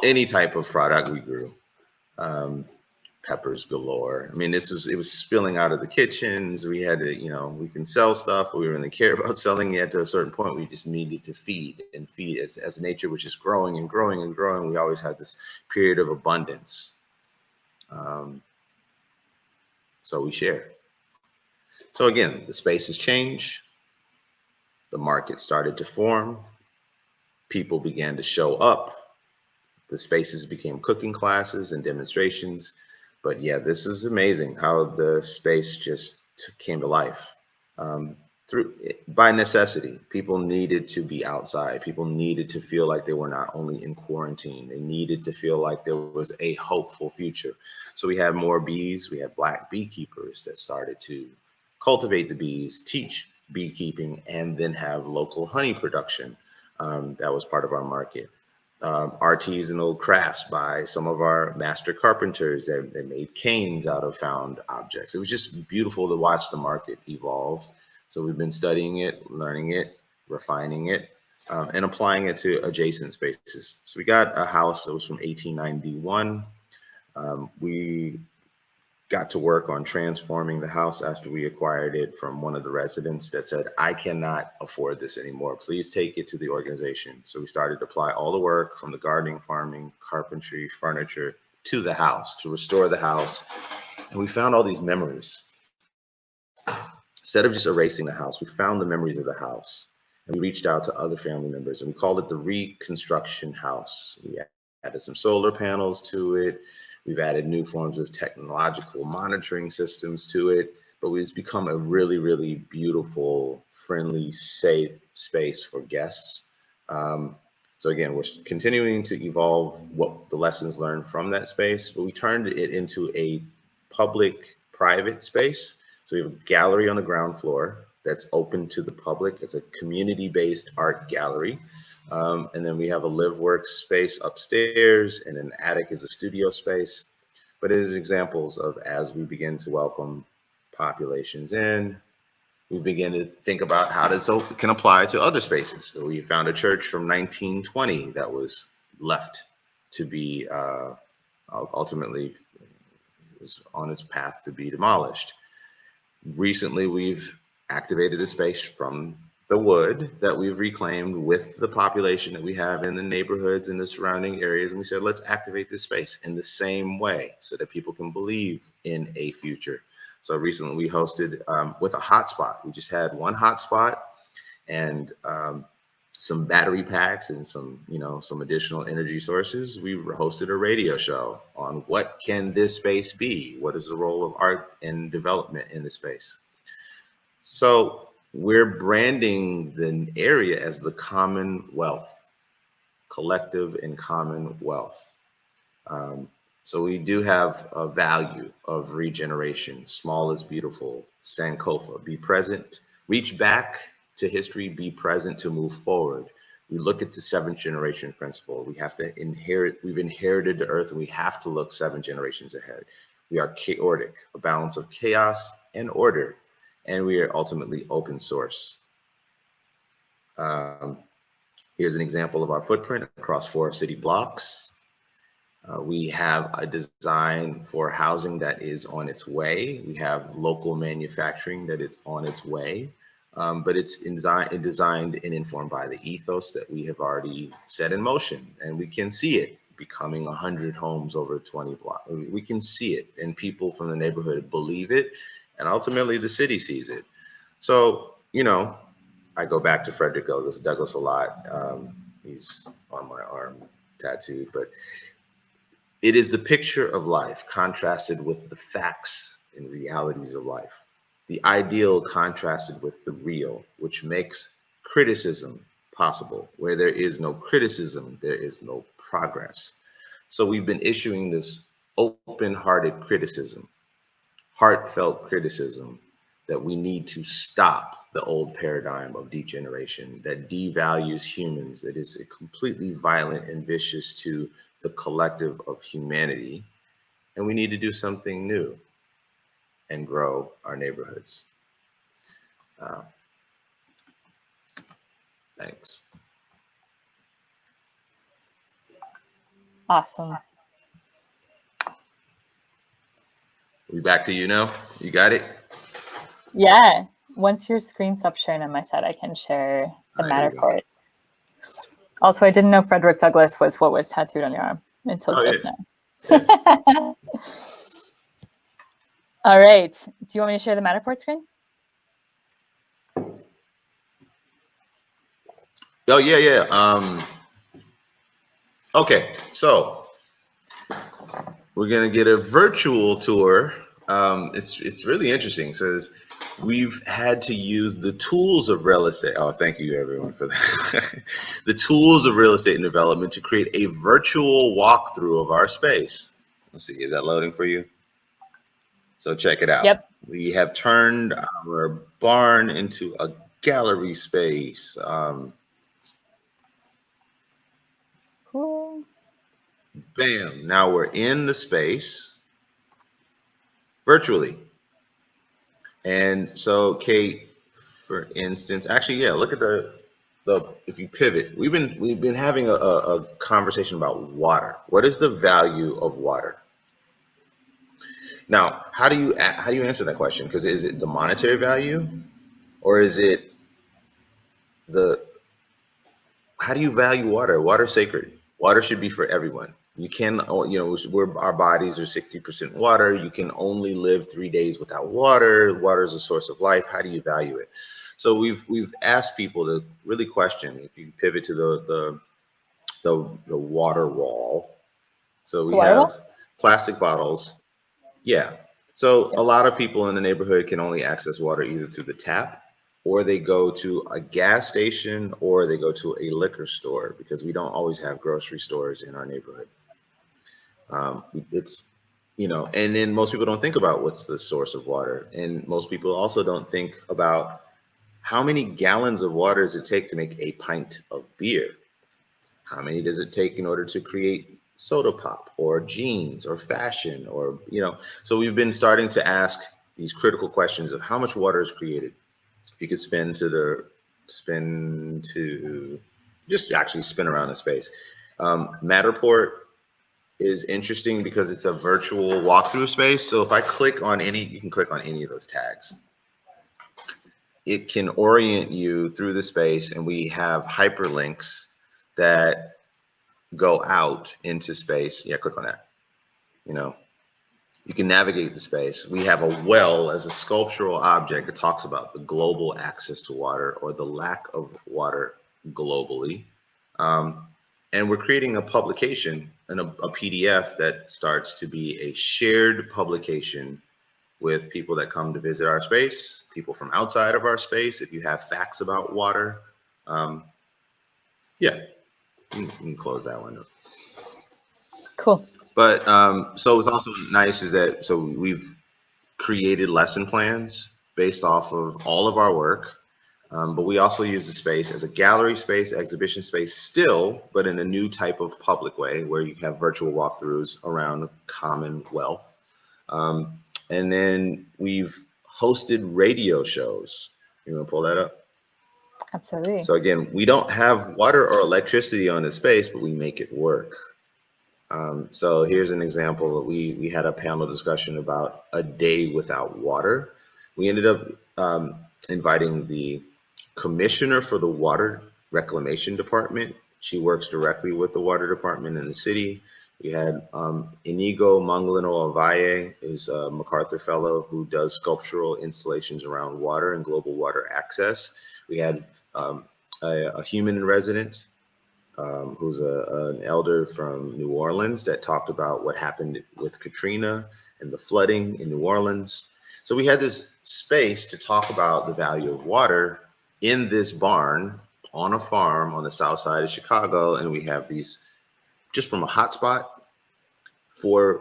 any type of product we grew. Peppers galore. I mean, it was spilling out of the kitchens. We had to, we can sell stuff, but we didn't really care about selling it. To a certain point, we just needed to feed and feed. As nature was just growing and growing and growing, we always had this period of abundance. So we share. So again, the spaces change. The market started to form. People began to show up. The spaces became cooking classes and demonstrations. But yeah, this is amazing how the space just came to life. By necessity, people needed to be outside. People needed to feel like they were not only in quarantine, they needed to feel like there was a hopeful future. So we had more bees. We had Black beekeepers that started to cultivate the bees, teach beekeeping, and then have local honey production. That was part of our market. Artisanal crafts by some of our master carpenters that made canes out of found objects. It was just beautiful to watch the market evolve. So we've been studying it, learning it, refining it, and applying it to adjacent spaces. So we got a house that was from 1891. We got to work on transforming the house after we acquired it from one of the residents that said, I cannot afford this anymore. Please take it to the organization. So we started to apply all the work from the gardening, farming, carpentry, furniture to the house, to restore the house. And we found all these memories. Instead of just erasing the house, we found the memories of the house. And we reached out to other family members and we called it the Reconstruction House. We added some solar panels to it. We've added new forms of technological monitoring systems to it, but it's become a really, really beautiful, friendly, safe space for guests. So again, we're continuing to evolve what the lessons learned from that space, but we turned it into a public-private space. So we have a gallery on the ground floor that's open to the public. It's a community-based art gallery. And then we have a live work space upstairs, and an attic is a studio space. But it is examples of, as we begin to welcome populations in, we begin to think about how this can apply to other spaces. So we found a church from 1920 that was left to be ultimately was on its path to be demolished. Recently, we've activated a space from the wood that we've reclaimed with the population that we have in the neighborhoods and the surrounding areas. And we said, let's activate this space in the same way so that people can believe in a future. So recently we hosted with a hotspot. We just had one hotspot and some battery packs and some additional energy sources. We hosted a radio show on what can this space be? What is the role of art and development in the space? So we're branding the area as the Commonwealth, collective and commonwealth. So we do have a value of regeneration. Small is beautiful. Sankofa, be present, reach back to history, be present to move forward. We look at the 7th generation principle. We have to we've inherited the earth and we have to look 7 generations ahead. We are chaotic, a balance of chaos and order. And we are ultimately open source. Here's an example of our footprint across 4 city blocks. We have a design for housing that is on its way. We have local manufacturing that is on its way, but it's designed and informed by the ethos that we have already set in motion. And we can see it becoming 100 homes over 20 blocks. We can see it, and people from the neighborhood believe it. And ultimately the city sees it. So, I go back to Frederick Douglass a lot. He's on my arm tattooed, but it is the picture of life contrasted with the facts and realities of life. The ideal contrasted with the real, which makes criticism possible. Where there is no criticism, there is no progress. So we've been issuing this open-hearted criticism, heartfelt criticism, that we need to stop the old paradigm of degeneration that devalues humans, that is completely violent and vicious to the collective of humanity. And we need to do something new and grow our neighborhoods. Thanks. Awesome. We back to you now? You got it? Yeah. Once your screen stops sharing on my side, I can share the Matterport. Also, I didn't know Frederick Douglass was what was tattooed on your arm until just now. Yeah. All right. Do you want me to share the Matterport screen? Oh, yeah. Okay, so we're gonna get a virtual tour. It's really interesting. It says we've had to use the tools of real estate. Oh, thank you everyone for that. The tools of real estate and development to create a virtual walkthrough of our space. Let's see, is that loading for you? So check it out. Yep. We have turned our barn into a gallery space. Cool. Bam, now we're in the space virtually. And so Kate, for instance, actually, yeah, look at the if you pivot, we've been having a conversation about water. What is the value of water? Now, how do you answer that question? Because is it the monetary value, or is it how do you value water? Water's sacred. Water should be for everyone. You can, our bodies are 60% water. You can only live 3 days without water. Water is a source of life. How do you value it? So we've asked people to really question. If you pivot to the water wall, so we have plastic bottles. Yeah. So a lot of people in the neighborhood can only access water either through the tap, or they go to a gas station, or they go to a liquor store, because we don't always have grocery stores in our neighborhood. It's, and then most people don't think about what's the source of water. And most people also don't think about how many gallons of water does it take to make a pint of beer? How many does it take in order to create soda pop or jeans or fashion, or, so we've been starting to ask these critical questions of how much water is created. If you could spin around the space. Matterport is interesting because it's a virtual walkthrough space. So if I click on you can click on any of those tags. It can orient you through the space, and we have hyperlinks that go out into space. Yeah, click on that. You can navigate the space. We have a well as a sculptural object that talks about the global access to water, or the lack of water globally. And we're creating a publication and a PDF that starts to be a shared publication with people that come to visit our space, people from outside of our space. If you have facts about water, yeah, you can close that one up. Cool. But so what's also nice is that, so we've created lesson plans based off of all of our work, but we also use the space as a gallery space, exhibition space still, but in a new type of public way, where you have virtual walkthroughs around Commonwealth. And then we've hosted radio shows. You want to pull that up? Absolutely. So again, we don't have water or electricity on the space, but we make it work. So here's an example. We had a panel discussion about a day without water. We ended up inviting the commissioner for the water reclamation department. She works directly with the water department in the city. We had Inigo Manglino Avalle, is a MacArthur Fellow who does sculptural installations around water and global water access. We had a human in residence, who's an elder from New Orleans, that talked about what happened with Katrina and the flooding in New Orleans. So we had this space to talk about the value of water in this barn on a farm on the south side of Chicago. And we have these, just from a hotspot, 4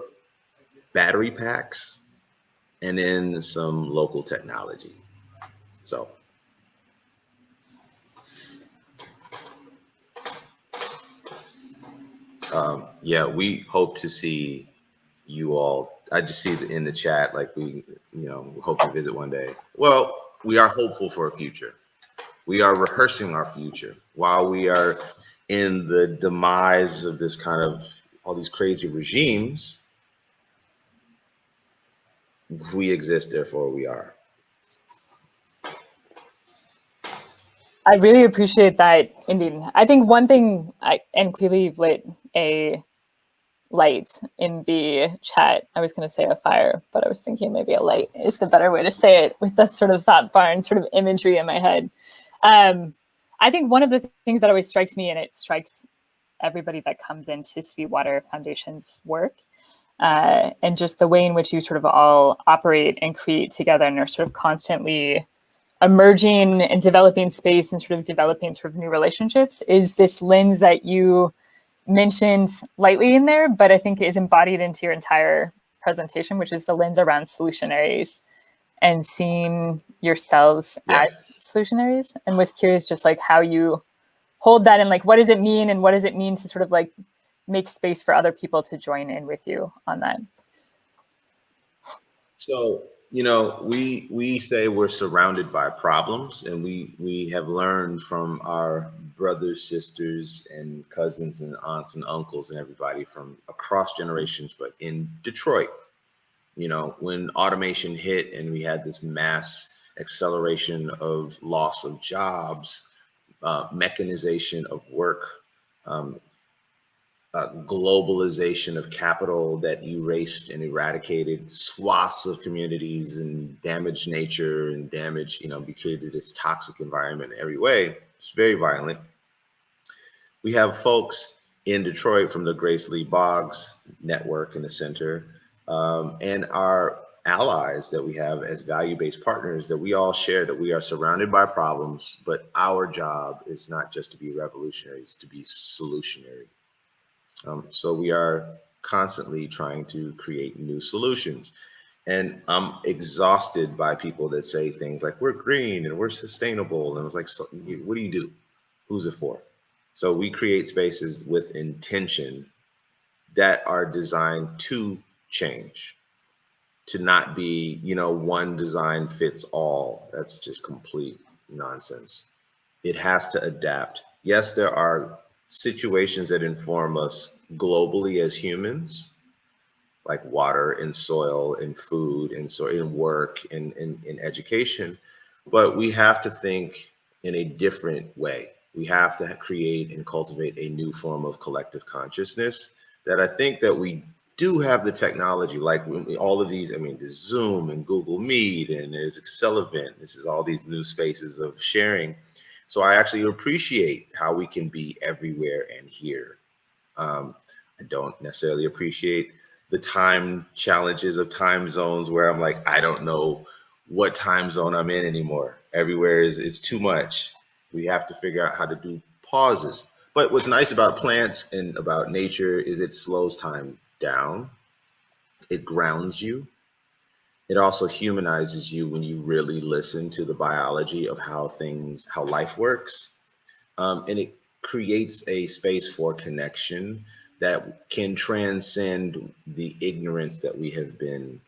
battery packs, and then some local technology. So yeah, we hope to see you all. I just see in the chat, like, we hope to visit one day. Well, we are hopeful for a future. We are rehearsing our future while we are in the demise of this kind of all these crazy regimes, we exist, therefore we are. I really appreciate that, indeed. I think one thing, and clearly you've lit a light in the chat. I was going to say a fire, but I was thinking maybe a light is the better way to say it with that sort of thought barn sort of imagery in my head. I think one of the things that always strikes me, and it strikes everybody that comes into Sweetwater Foundation's work, and just the way in which you sort of all operate and create together and are sort of constantly emerging and developing space and sort of developing sort of new relationships, is this lens that you mentioned lightly in there, but I think is embodied into your entire presentation, which is the lens around solutionaries and seeing yourselves as solutionaries. And was curious just like how you hold that and like, what does it mean? And what does it mean to sort of like make space for other people to join in with you on that? So, you know, we say we're surrounded by problems, and we have learned from our brothers, sisters, and cousins and aunts and uncles and everybody from across generations. But in Detroit, you know, when automation hit and we had this mass acceleration of loss of jobs, mechanization of work, globalization of capital that erased and eradicated swaths of communities and damaged nature and damaged, you know, we created this toxic environment in every way. It's very violent. We have folks in Detroit from the Grace Lee Boggs network in the center, and our allies that we have as value-based partners, that we all share that we are surrounded by problems, but our job is not just to be revolutionaries, to be solutionary. So we are constantly trying to create new solutions. And I'm exhausted by people that say things like, we're green and we're sustainable. And it's like, so what do you do? Who's it for? So we create spaces with intention that are designed to change, to not be, you know, one design fits all. That's just complete nonsense. It has to adapt. Yes, there are situations that inform us globally as humans, like water and soil and food and so in work and in education, but we have to think in a different way. We have to create and cultivate a new form of collective consciousness that I think that we do have the technology, like all of these, I mean, there's Zoom and Google Meet and there's Accelerant. This is all these new spaces of sharing. So I actually appreciate how we can be everywhere and here. I don't necessarily appreciate the time challenges of time zones where I'm like, I don't know what time zone I'm in anymore. Everywhere is too much. We have to figure out how to do pauses. But what's nice about plants and about nature is it slows time down. It grounds you. It also humanizes you when you really listen to the biology of how life works. And it creates a space for connection that can transcend the ignorance that we have been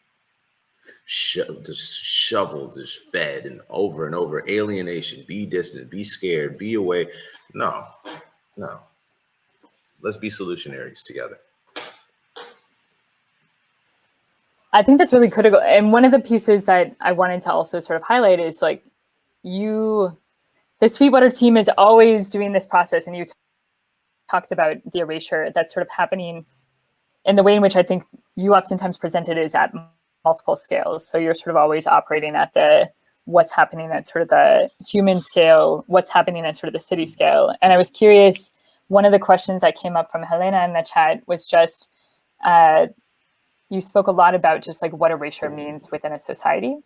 shoveled, just fed and over, alienation, be distant, be scared, be away. No. Let's be solutionaries together. I think that's really critical. And one of the pieces that I wanted to also sort of highlight is like the Sweetwater team is always doing this process, and you talked about the erasure that's sort of happening in the way in which I think you oftentimes present it is at multiple scales. So you're sort of always operating at what's happening at sort of the human scale, what's happening at sort of the city scale. And I was curious, one of the questions that came up from Helena in the chat was just, you spoke a lot about just like what erasure means within a society,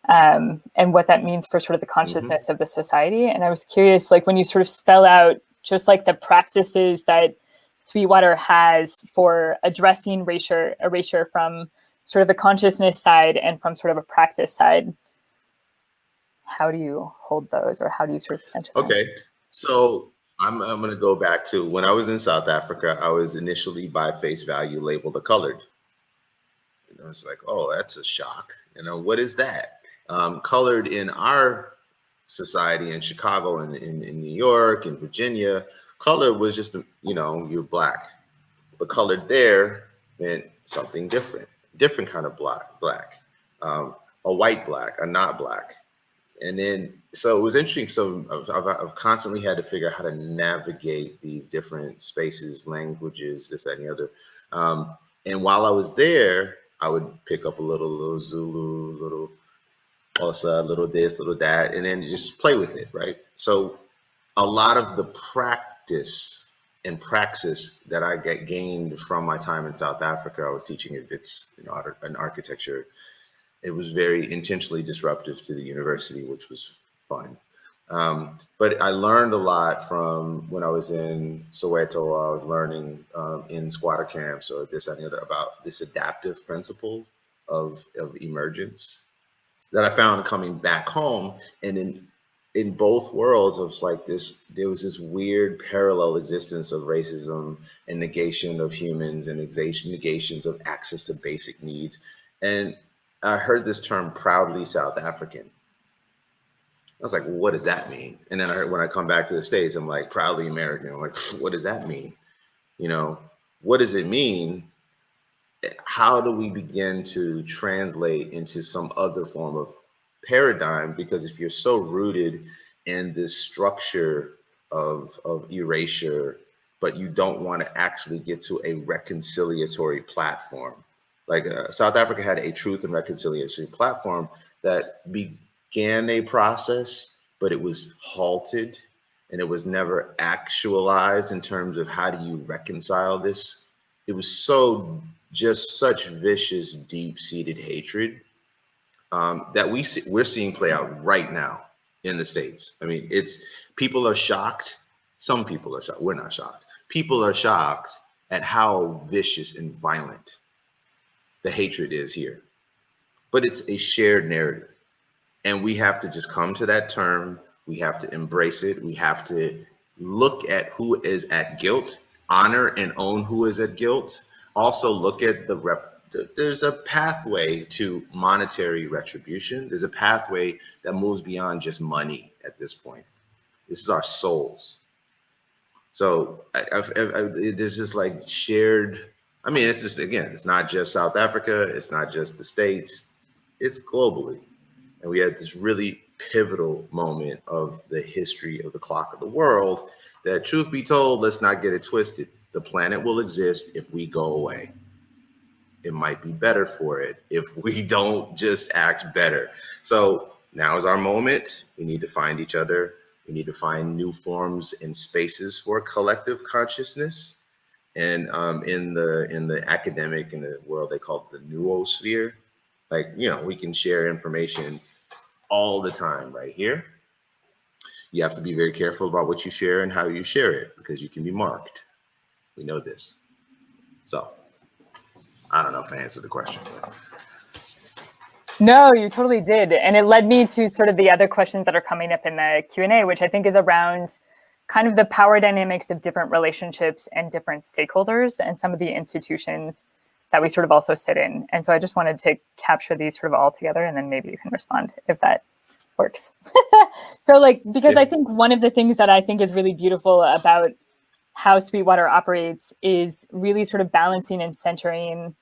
and what that means for sort of the consciousness of the society. And I was curious, like when you sort of spell out just like the practices that Sweetwater has for addressing erasure from sort of the consciousness side and from sort of a practice side, how do you hold those, or how do you sort of center them? Okay, so I'm going to go back to when I was in South Africa. I was initially by face value labeled a colored. And I was like, oh, that's a shock. You know, what is that? Colored in our society in Chicago and in New York and Virginia, color was just, you know, you're black. but colored there meant something different kind of black, a white black, a not black. And then, so it was interesting. So I've constantly had to figure out how to navigate these different spaces, languages, this, that, and the other. And while I was there, I would pick up a little Zulu, little Xhosa, little this, little that, and then just play with it, right? So a lot of the practice and praxis that I gained from my time in South Africa, I was teaching at Wits, in architecture. It was very intentionally disruptive to the university, which was fun. But I learned a lot from when I was in Soweto. I was learning in squatter camps or this and the other about this adaptive principle of emergence that I found coming back home. And in both worlds of like this, there was this weird parallel existence of racism and negation of humans and negations of access to basic needs. And I heard this term proudly South African. I was like, well, what does that mean? And then when I come back to the States, I'm like, proudly American. I'm like, what does that mean? What does it mean? How do we begin to translate into some other form of paradigm? Because if you're so rooted in this structure of erasure, but you don't want to actually get to a reconciliatory platform. Like South Africa had a truth and reconciliation platform that began a process, but it was halted and it was never actualized in terms of how do you reconcile this. It was just such vicious, deep-seated hatred that we're seeing play out right now in the States. I mean, people are shocked. Some people are shocked. We're not shocked. People are shocked at how vicious and violent the hatred is here. But it's a shared narrative. And we have to just come to that term. We have to embrace it. We have to look at who is at guilt, honor and own who is at guilt. Also look at there's a pathway to monetary retribution. There's a pathway that moves beyond just money at this point. This is our souls. So there's this like shared, I mean, it's just, again, it's not just South Africa. It's not just the States. It's globally. And we had this really pivotal moment of the history of the clock of the world that, truth be told, let's not get it twisted. The planet will exist if we go away. It might be better for it if we don't just act better. So now is our moment. We need to find each other. We need to find new forms and spaces for collective consciousness. And in the academic, in the world, they call it the noosphere. Like, we can share information all the time right here. You have to be very careful about what you share and how you share it, because you can be marked. We know this. So I don't know if I answered the question. No, you totally did. And it led me to sort of the other questions that are coming up in the Q&A, which I think is around kind of the power dynamics of different relationships and different stakeholders and some of the institutions that we sort of also sit in. And so I just wanted to capture these sort of all together, and then maybe you can respond if that works. So because I think one of the things that I think is really beautiful about how Sweetwater operates is really sort of balancing and centering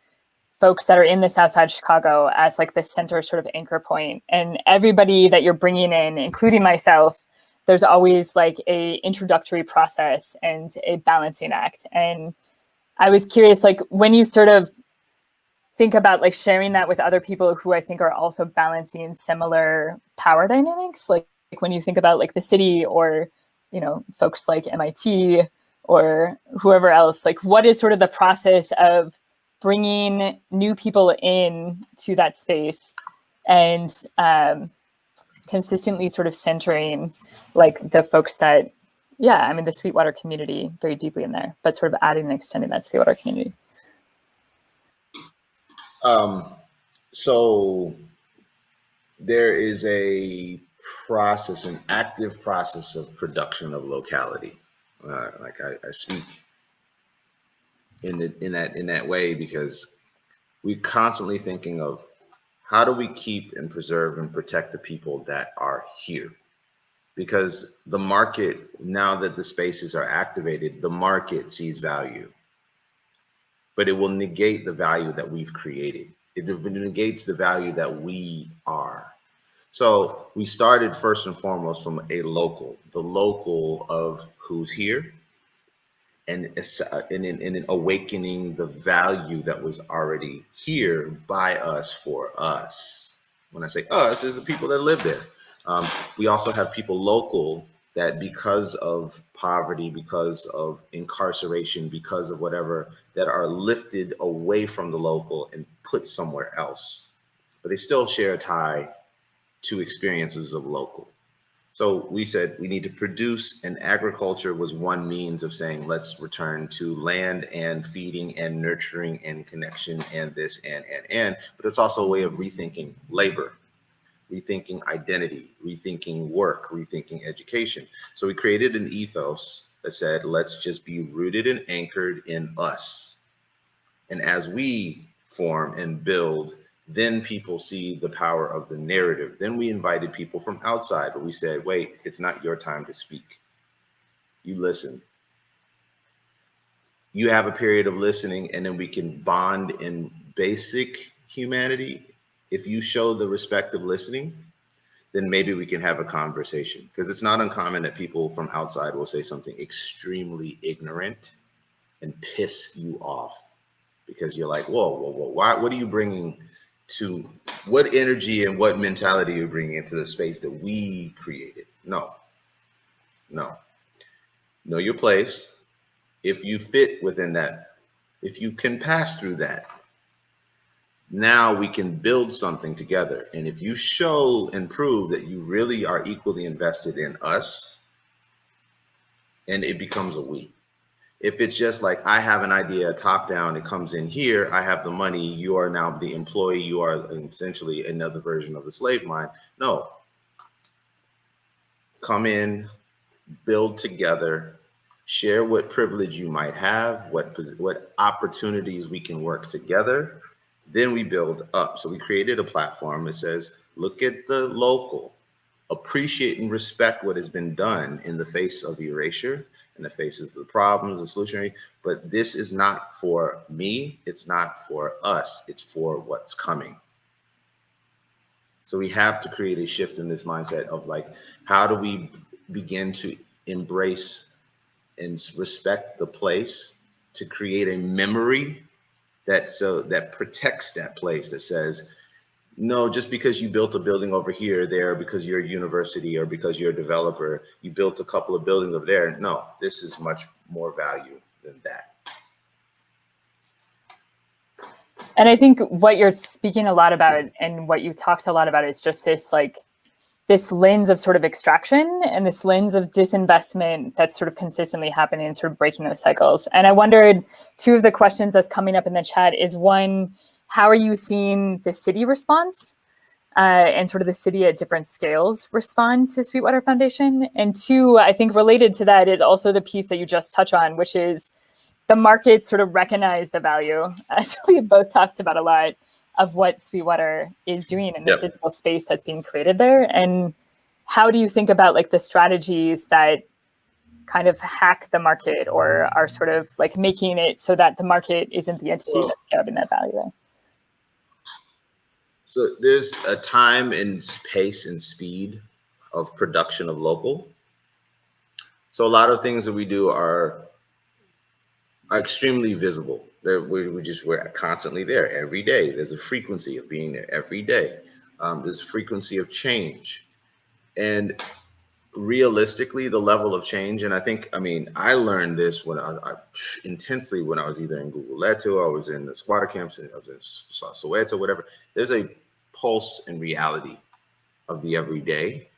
folks that are in the South Side Chicago as like the center sort of anchor point. And everybody that you're bringing in, including myself, there's always like a introductory process and a balancing act. And I was curious, like when you sort of think about like sharing that with other people who I think are also balancing similar power dynamics, like when you think about like the city or, folks like MIT or whoever else, like what is sort of the process of bringing new people in to that space and consistently sort of centering like the folks that, the Sweetwater community very deeply in there, but sort of adding and extending that Sweetwater community. So there is a process, an active process of production of locality. Like I speak in that way because we're constantly thinking of how do we keep and preserve and protect the people that are here? Because the market, now that the spaces are activated, the market sees value. but it will negate the value that we've created. It negates the value that we are. So we started first and foremost from the local of who's here, and in awakening the value that was already here by us for us. When I say us, is the people that live there. We also have people local that, because of poverty, because of incarceration, because of whatever, that are lifted away from the local and put somewhere else. But they still share a tie to experiences of local. So we said we need to produce, and agriculture was one means of saying, let's return to land and feeding and nurturing and connection and this and, but it's also a way of rethinking labor, rethinking identity, rethinking work, rethinking education. So we created an ethos that said, let's just be rooted and anchored in us. And as we form and build, then people see the power of the narrative. Then we invited people from outside, but we said, wait, it's not your time to speak. You listen. You have a period of listening, and then we can bond in basic humanity. If you show the respect of listening, then maybe we can have a conversation. Because it's not uncommon that people from outside will say something extremely ignorant and piss you off, because you're like, whoa, why, what are you bringing to, what energy and what mentality you're bringing into the space that we created? No. Know your place. If you fit within that, if you can pass through that, now we can build something together. And if you show and prove that you really are equally invested in us, and it becomes a we. If it's just like, I have an idea, top down, it comes in here, I have the money, you are now the employee, you are essentially another version of the slave mind. No. Come in, build together, share what privilege you might have, what opportunities we can work together. Then we build up. So we created a platform that says, look at the local, appreciate and respect what has been done in the face of erasure, in the faces of the problems, the solution. But this is not for me, it's not for us, it's for what's coming. So we have to create a shift in this mindset of like, how do we begin to embrace and respect the place, to create a memory that protects that place, that says, no, just because you built a building over here, there, because you're a university or because you're a developer, you built a couple of buildings over there. No, this is much more value than that. And I think what you're speaking a lot about and what you talked a lot about is just this, like, this lens of sort of extraction and this lens of disinvestment that's sort of consistently happening and sort of breaking those cycles. And I wondered, two of the questions that's coming up in the chat is, one, how are you seeing the city response and sort of the city at different scales respond to Sweetwater Foundation? And two, I think related to that is also the piece that you just touched on, which is the market sort of recognize the value, as we both talked about a lot, of what Sweetwater is doing in the physical space that's being created there. And how do you think about like the strategies that kind of hack the market or are sort of like making it so that the market isn't the entity that's getting that value there? So there's a time and pace and speed of production of local. So a lot of things that we do are extremely visible. We're constantly there every day. There's a frequency of being there every day. There's a frequency of change. And realistically, the level of change, and I learned this when intensely when I was either in Englewood, I was in the squatter camps, and I was in Soweto, whatever. There's a pulse and reality of the everyday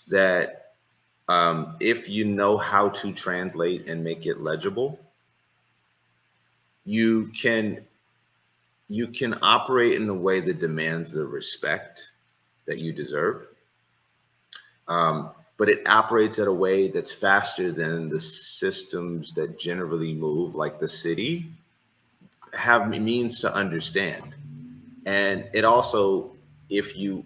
that if you know how to translate and make it legible, you can operate in a way that demands the respect that you deserve. But it operates at a way that's faster than the systems that generally move, like the city, have means to understand. And it also, if you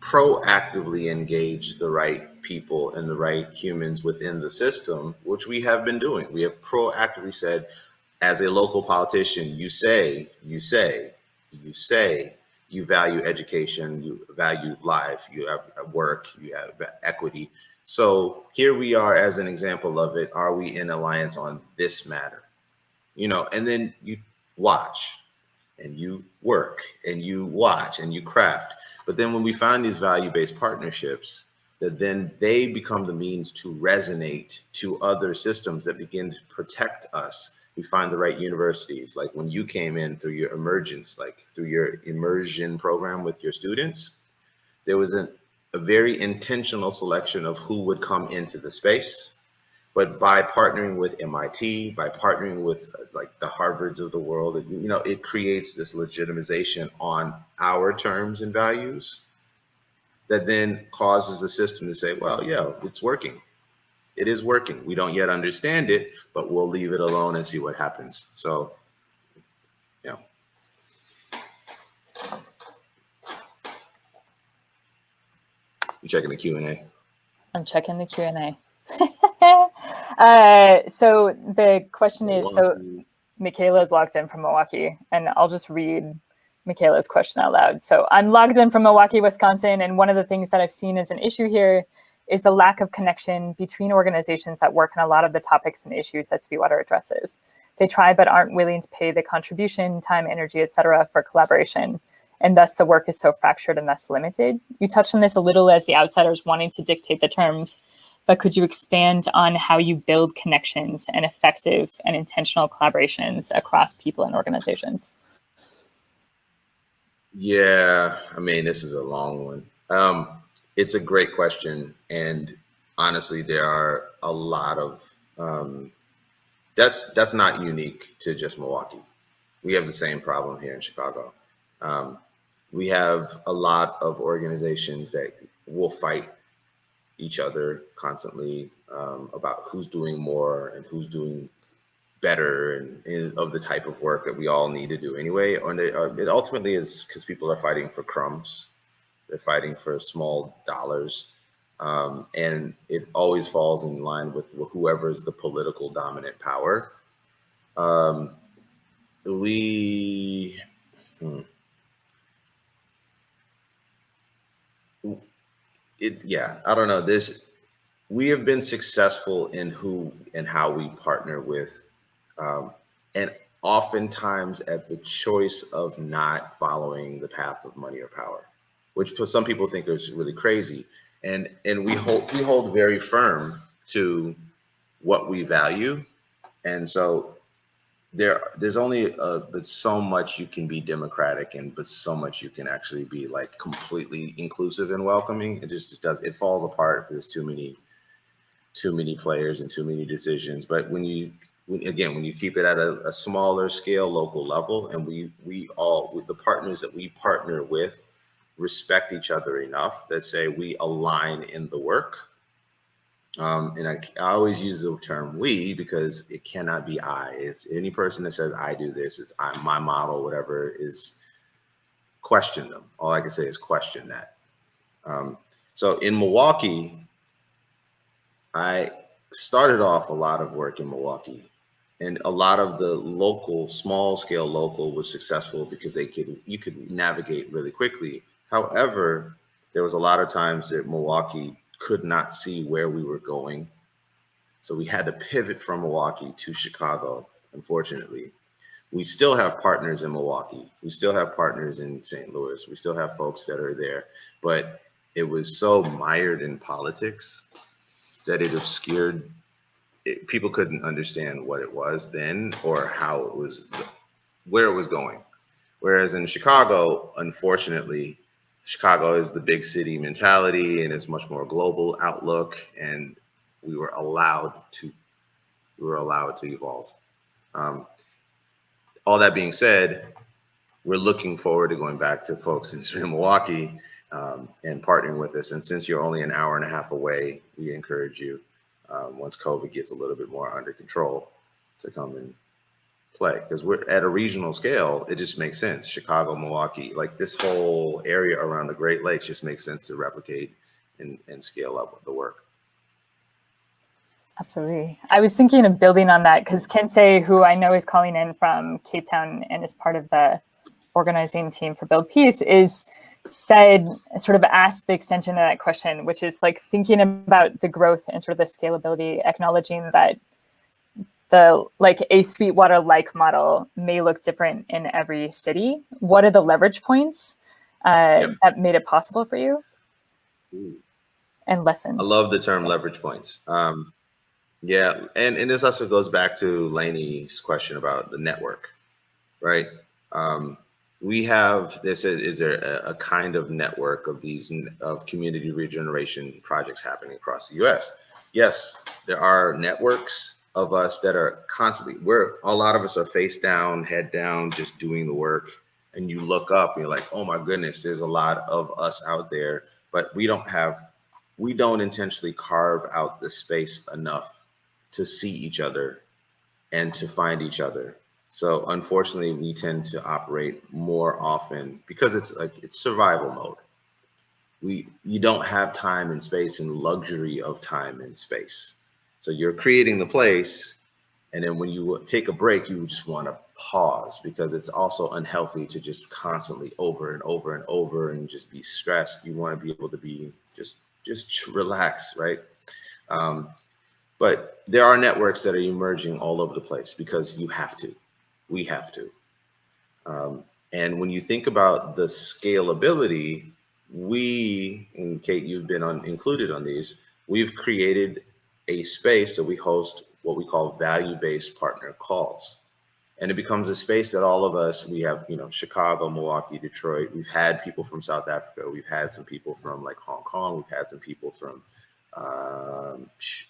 proactively engage the right people and the right humans within the system, which we have been doing, we have proactively said, as a local politician, you say you value education, you value life, you have work, you have equity. So here we are as an example of it. Are we in alliance on this matter? You know, and then you watch and you work and you watch and you craft. But then when we find these value-based partnerships, that then they become the means to resonate to other systems that begin to protect us. We find the right universities, like when you came in through your emergence, like through your immersion program with your students, there was a very intentional selection of who would come into the space. But by partnering with MIT, by partnering with like the Harvards of the world, you know, it creates this legitimization on our terms and values that then causes the system to say, well, yeah, it's working. It is working. We don't yet understand it, but we'll leave it alone and see what happens. So, yeah. You checking the Q&A? I'm checking the Q&A. So the question is, so Michaela is logged in from Milwaukee, and I'll just read Michaela's question out loud. So I'm logged in from Milwaukee, Wisconsin, and one of the things that I've seen as an issue here is the lack of connection between organizations that work on a lot of the topics and issues that Sweetwater addresses. They try but aren't willing to pay the contribution, time, energy, etc., for collaboration. And thus the work is so fractured and thus limited. You touched on this a little as the outsiders wanting to dictate the terms, but could you expand on how you build connections and effective and intentional collaborations across people and organizations? Yeah, I mean, this is a long one. It's a great question. And honestly, there are a lot of, that's not unique to just Milwaukee. We have the same problem here in Chicago. We have a lot of organizations that will fight each other constantly about who's doing more and who's doing better and of the type of work that we all need to do anyway. And it ultimately is because people are fighting for crumbs. They're fighting for small dollars. And it always falls in line with whoever is the political dominant power. I don't know. We have been successful in who and how we partner with, and oftentimes at the choice of not following the path of money or power, which some people think is really crazy. And we hold very firm to what we value, and so there's only but so much you can be democratic and but so much you can actually be like completely inclusive and welcoming. It just does, it falls apart if there's too many players and too many decisions. But when you keep it at a smaller scale, local level, and with the partners that we partner with respect each other enough that say we align in the work. And I always use the term we because it cannot be I. It's any person that says I do this, it's my model, whatever, is question them. All I can say is question that. So in Milwaukee, I started off a lot of work in Milwaukee, and a lot of the local, small scale local was successful because you could navigate really quickly. However, there was a lot of times that Milwaukee could not see where we were going. So we had to pivot from Milwaukee to Chicago, unfortunately. We still have partners in Milwaukee. We still have partners in St. Louis. We still have folks that are there, but it was so mired in politics that it obscured it. People couldn't understand what it was then or how it was, where it was going. Whereas in Chicago, unfortunately, Chicago is the big city mentality and it's much more global outlook, and we were allowed to evolve. All that being said, we're looking forward to going back to folks in Milwaukee and partnering with us. And since you're only an hour and a half away, we encourage you, once COVID gets a little bit more under control, to come and play, because we're at a regional scale. It just makes sense. Chicago, Milwaukee, like this whole area around the Great Lakes just makes sense to replicate and scale up the work. Absolutely. I was thinking of building on that because Kensei, who I know is calling in from Cape Town and is part of the organizing team for Build Peace, is said, sort of asked the extension of that question, which is like thinking about the growth and sort of the scalability, acknowledging that the like a Sweetwater-like model may look different in every city. What are the leverage points that made it possible for you? And lessons. I love the term leverage points. Yeah, and this also goes back to Laney's question about the network, right? We have this. Is there a kind of network of these of community regeneration projects happening across the U.S.? Yes, there are networks of us that are constantly. A lot of us are face down, head down, just doing the work. And you look up and you're like, oh my goodness, there's a lot of us out there, but we don't intentionally carve out the space enough to see each other and to find each other. So unfortunately, we tend to operate more often because it's survival mode. You don't have time and space and luxury of time and space. So you're creating the place, and then when you take a break, you just want to pause because it's also unhealthy to just constantly over and over and over and just be stressed. You want to be able to be just relax, right? But there are networks that are emerging all over the place because we have to. And when you think about the scalability, and Kate, you've been included on these, we've created a space that we host what we call value-based partner calls. And it becomes a space that all of us, we have, Chicago, Milwaukee, Detroit. We've had people from South Africa. We've had some people from like Hong Kong. We've had some people from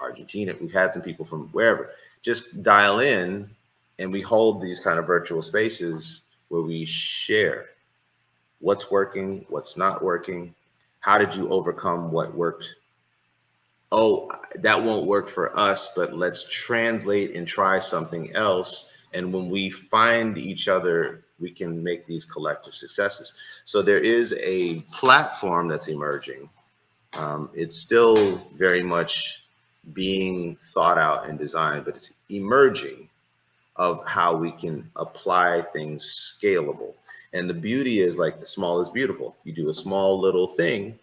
Argentina. We've had some people from wherever. Just dial in, and we hold these kind of virtual spaces where we share what's working, what's not working. How did you overcome what worked? Oh, that won't work for us, but let's translate and try something else. And when we find each other, we can make these collective successes. So there is a platform that's emerging. It's still very much being thought out and designed, but it's emerging of how we can apply things scalable. And the beauty is, like, the small is beautiful. You do a small little thing,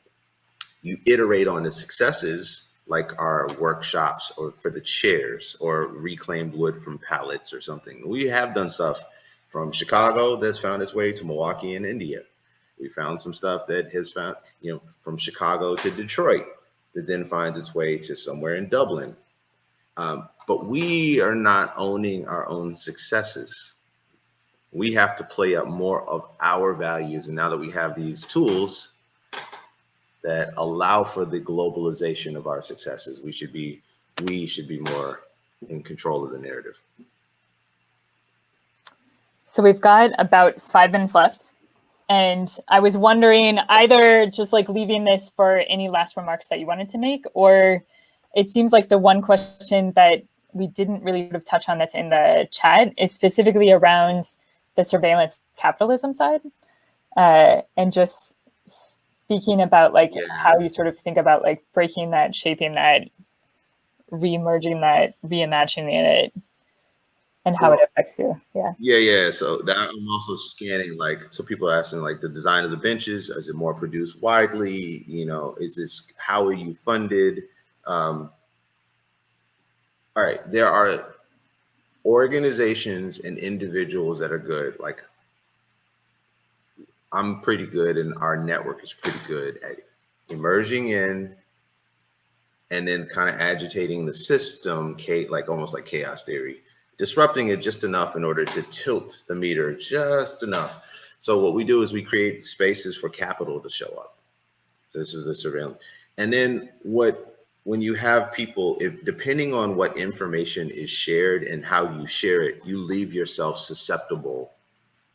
you iterate on the successes, like our workshops or for the chairs or reclaimed wood from pallets or something. We have done stuff from Chicago that's found its way to Milwaukee and India. We found some stuff that has found, from Chicago to Detroit, that then finds its way to somewhere in Dublin. But we are not owning our own successes. We have to play up more of our values. And now that we have these tools that allow for the globalization of our successes, we should be more in control of the narrative. So we've got about 5 minutes left. And I was wondering, either just like leaving this for any last remarks that you wanted to make, or it seems like the one question that we didn't really touch on that's in the chat is specifically around the surveillance capitalism side, and just speaking about how you sort of think about like breaking that, shaping that, re-emerging that, reimagining it, and how it affects you. Yeah. So that I'm also scanning, so people are asking, the design of the benches, is it more produced widely? Is this, how are you funded? All right, there are organizations and individuals that are good. Like, I'm pretty good, and our network is pretty good at emerging in and then kind of agitating the system, almost like chaos theory, disrupting it just enough in order to tilt the meter just enough. So what we do is we create spaces for capital to show up. This is the surveillance. And then when you have people, depending on what information is shared and how you share it, you leave yourself susceptible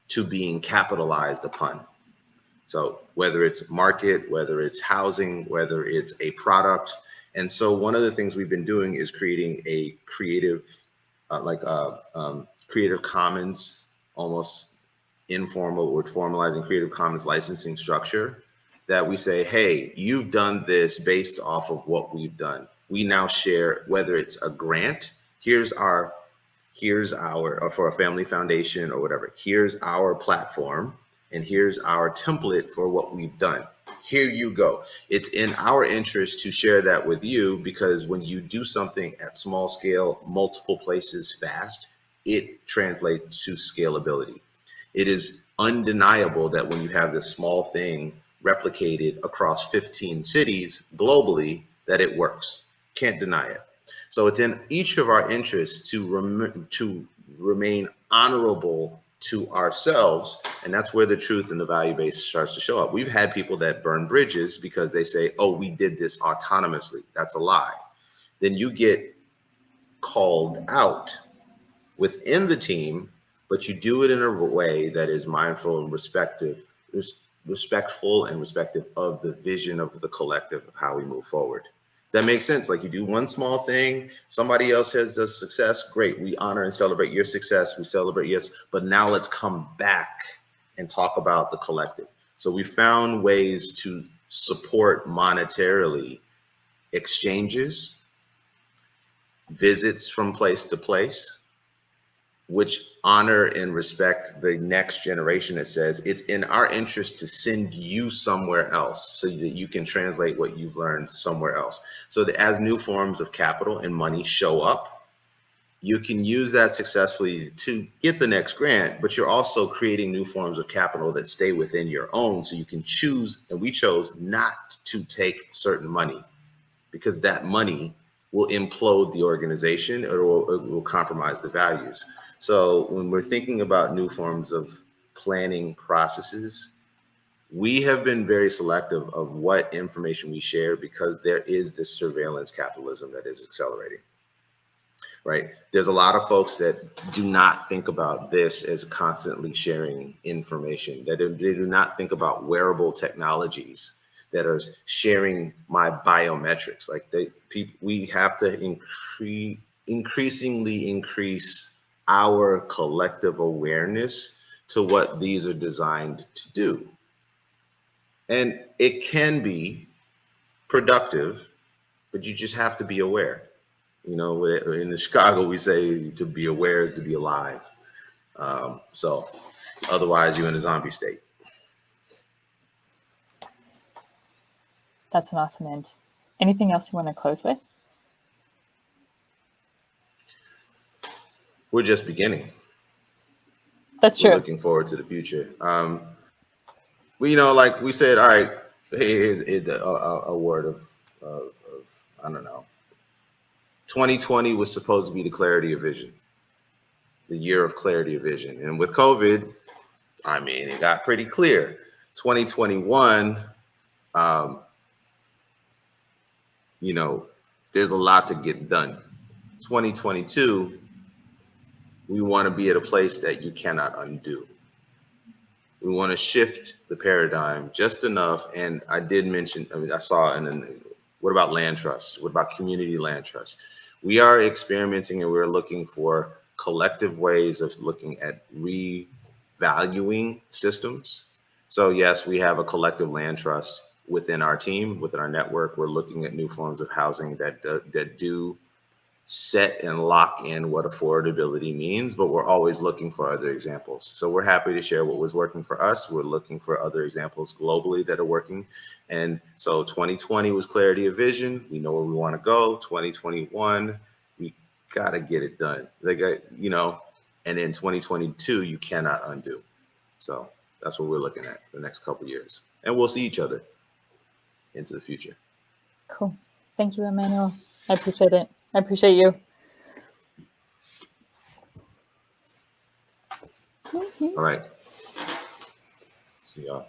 to being capitalized upon. So whether it's market, whether it's housing, whether it's a product. And so one of the things we've been doing is creating a creative, Creative Commons, almost informal, or formalizing Creative Commons licensing structure, that we say, hey, you've done this based off of what we've done. we now share, whether it's a grant, or for a family foundation or whatever, here's our platform and here's our template for what we've done. Here you go. It's in our interest to share that with you, because when you do something at small scale, multiple places fast, it translates to scalability. It is undeniable that when you have this small thing replicated across 15 cities globally, that it works. Can't deny it. So it's in each of our interests to remain honorable to ourselves, and that's where the truth and the value base starts to show up. We've had people that burn bridges because they say, oh, we did this autonomously. That's a lie. Then you get called out within the team, but you do it in a way that is mindful and respectful and respective of the vision of the collective of how we move forward. That makes sense. Like, you do one small thing, somebody else has a success, great. We honor and celebrate your success. We celebrate yes, but now let's come back and talk about the collective. So we found ways to support monetarily exchanges, visits from place to place, which honor and respect the next generation. It says it's in our interest to send you somewhere else so that you can translate what you've learned somewhere else. So that as new forms of capital and money show up, you can use that successfully to get the next grant, but you're also creating new forms of capital that stay within your own. So you can choose, and we chose not to take certain money, because that money will implode the organization, or it will compromise the values. So when we're thinking about new forms of planning processes, we have been very selective of what information we share, because there is this surveillance capitalism that is accelerating, right? There's a lot of folks that do not think about this as constantly sharing information, that they do not think about wearable technologies that are sharing my biometrics. Like we have to increasingly increase our collective awareness to what these are designed to do. And it can be productive, but you just have to be aware. You know, in Chicago, we say to be aware is to be alive. So otherwise you're in a zombie state. That's an awesome end. Anything else you want to close with? We're just beginning. That's true. We're looking forward to the future. We, like we said, all right, here's a word of I don't know. 2020 was supposed to be the clarity of vision, the year of clarity of vision. And with COVID, I mean, it got pretty clear. 2021, there's a lot to get done. 2022, we want to be at a place that you cannot undo. We want to shift the paradigm just enough. And I did mention, I saw, what about land trusts? What about community land trusts? We are experimenting, and we're looking for collective ways of looking at revaluing systems. So yes, we have a collective land trust within our team, within our network. We're looking at new forms of housing that do set and lock in what affordability means, but we're always looking for other examples. So we're happy to share what was working for us. We're looking for other examples globally that are working. And so 2020 was clarity of vision. We know where we want to go. 2021, we got to get it done. And then 2022, you cannot undo. So that's what we're looking at the next couple of years. And we'll see each other into the future. Cool. Thank you, Emmanuel. I appreciate it. I appreciate you. All right. See y'all.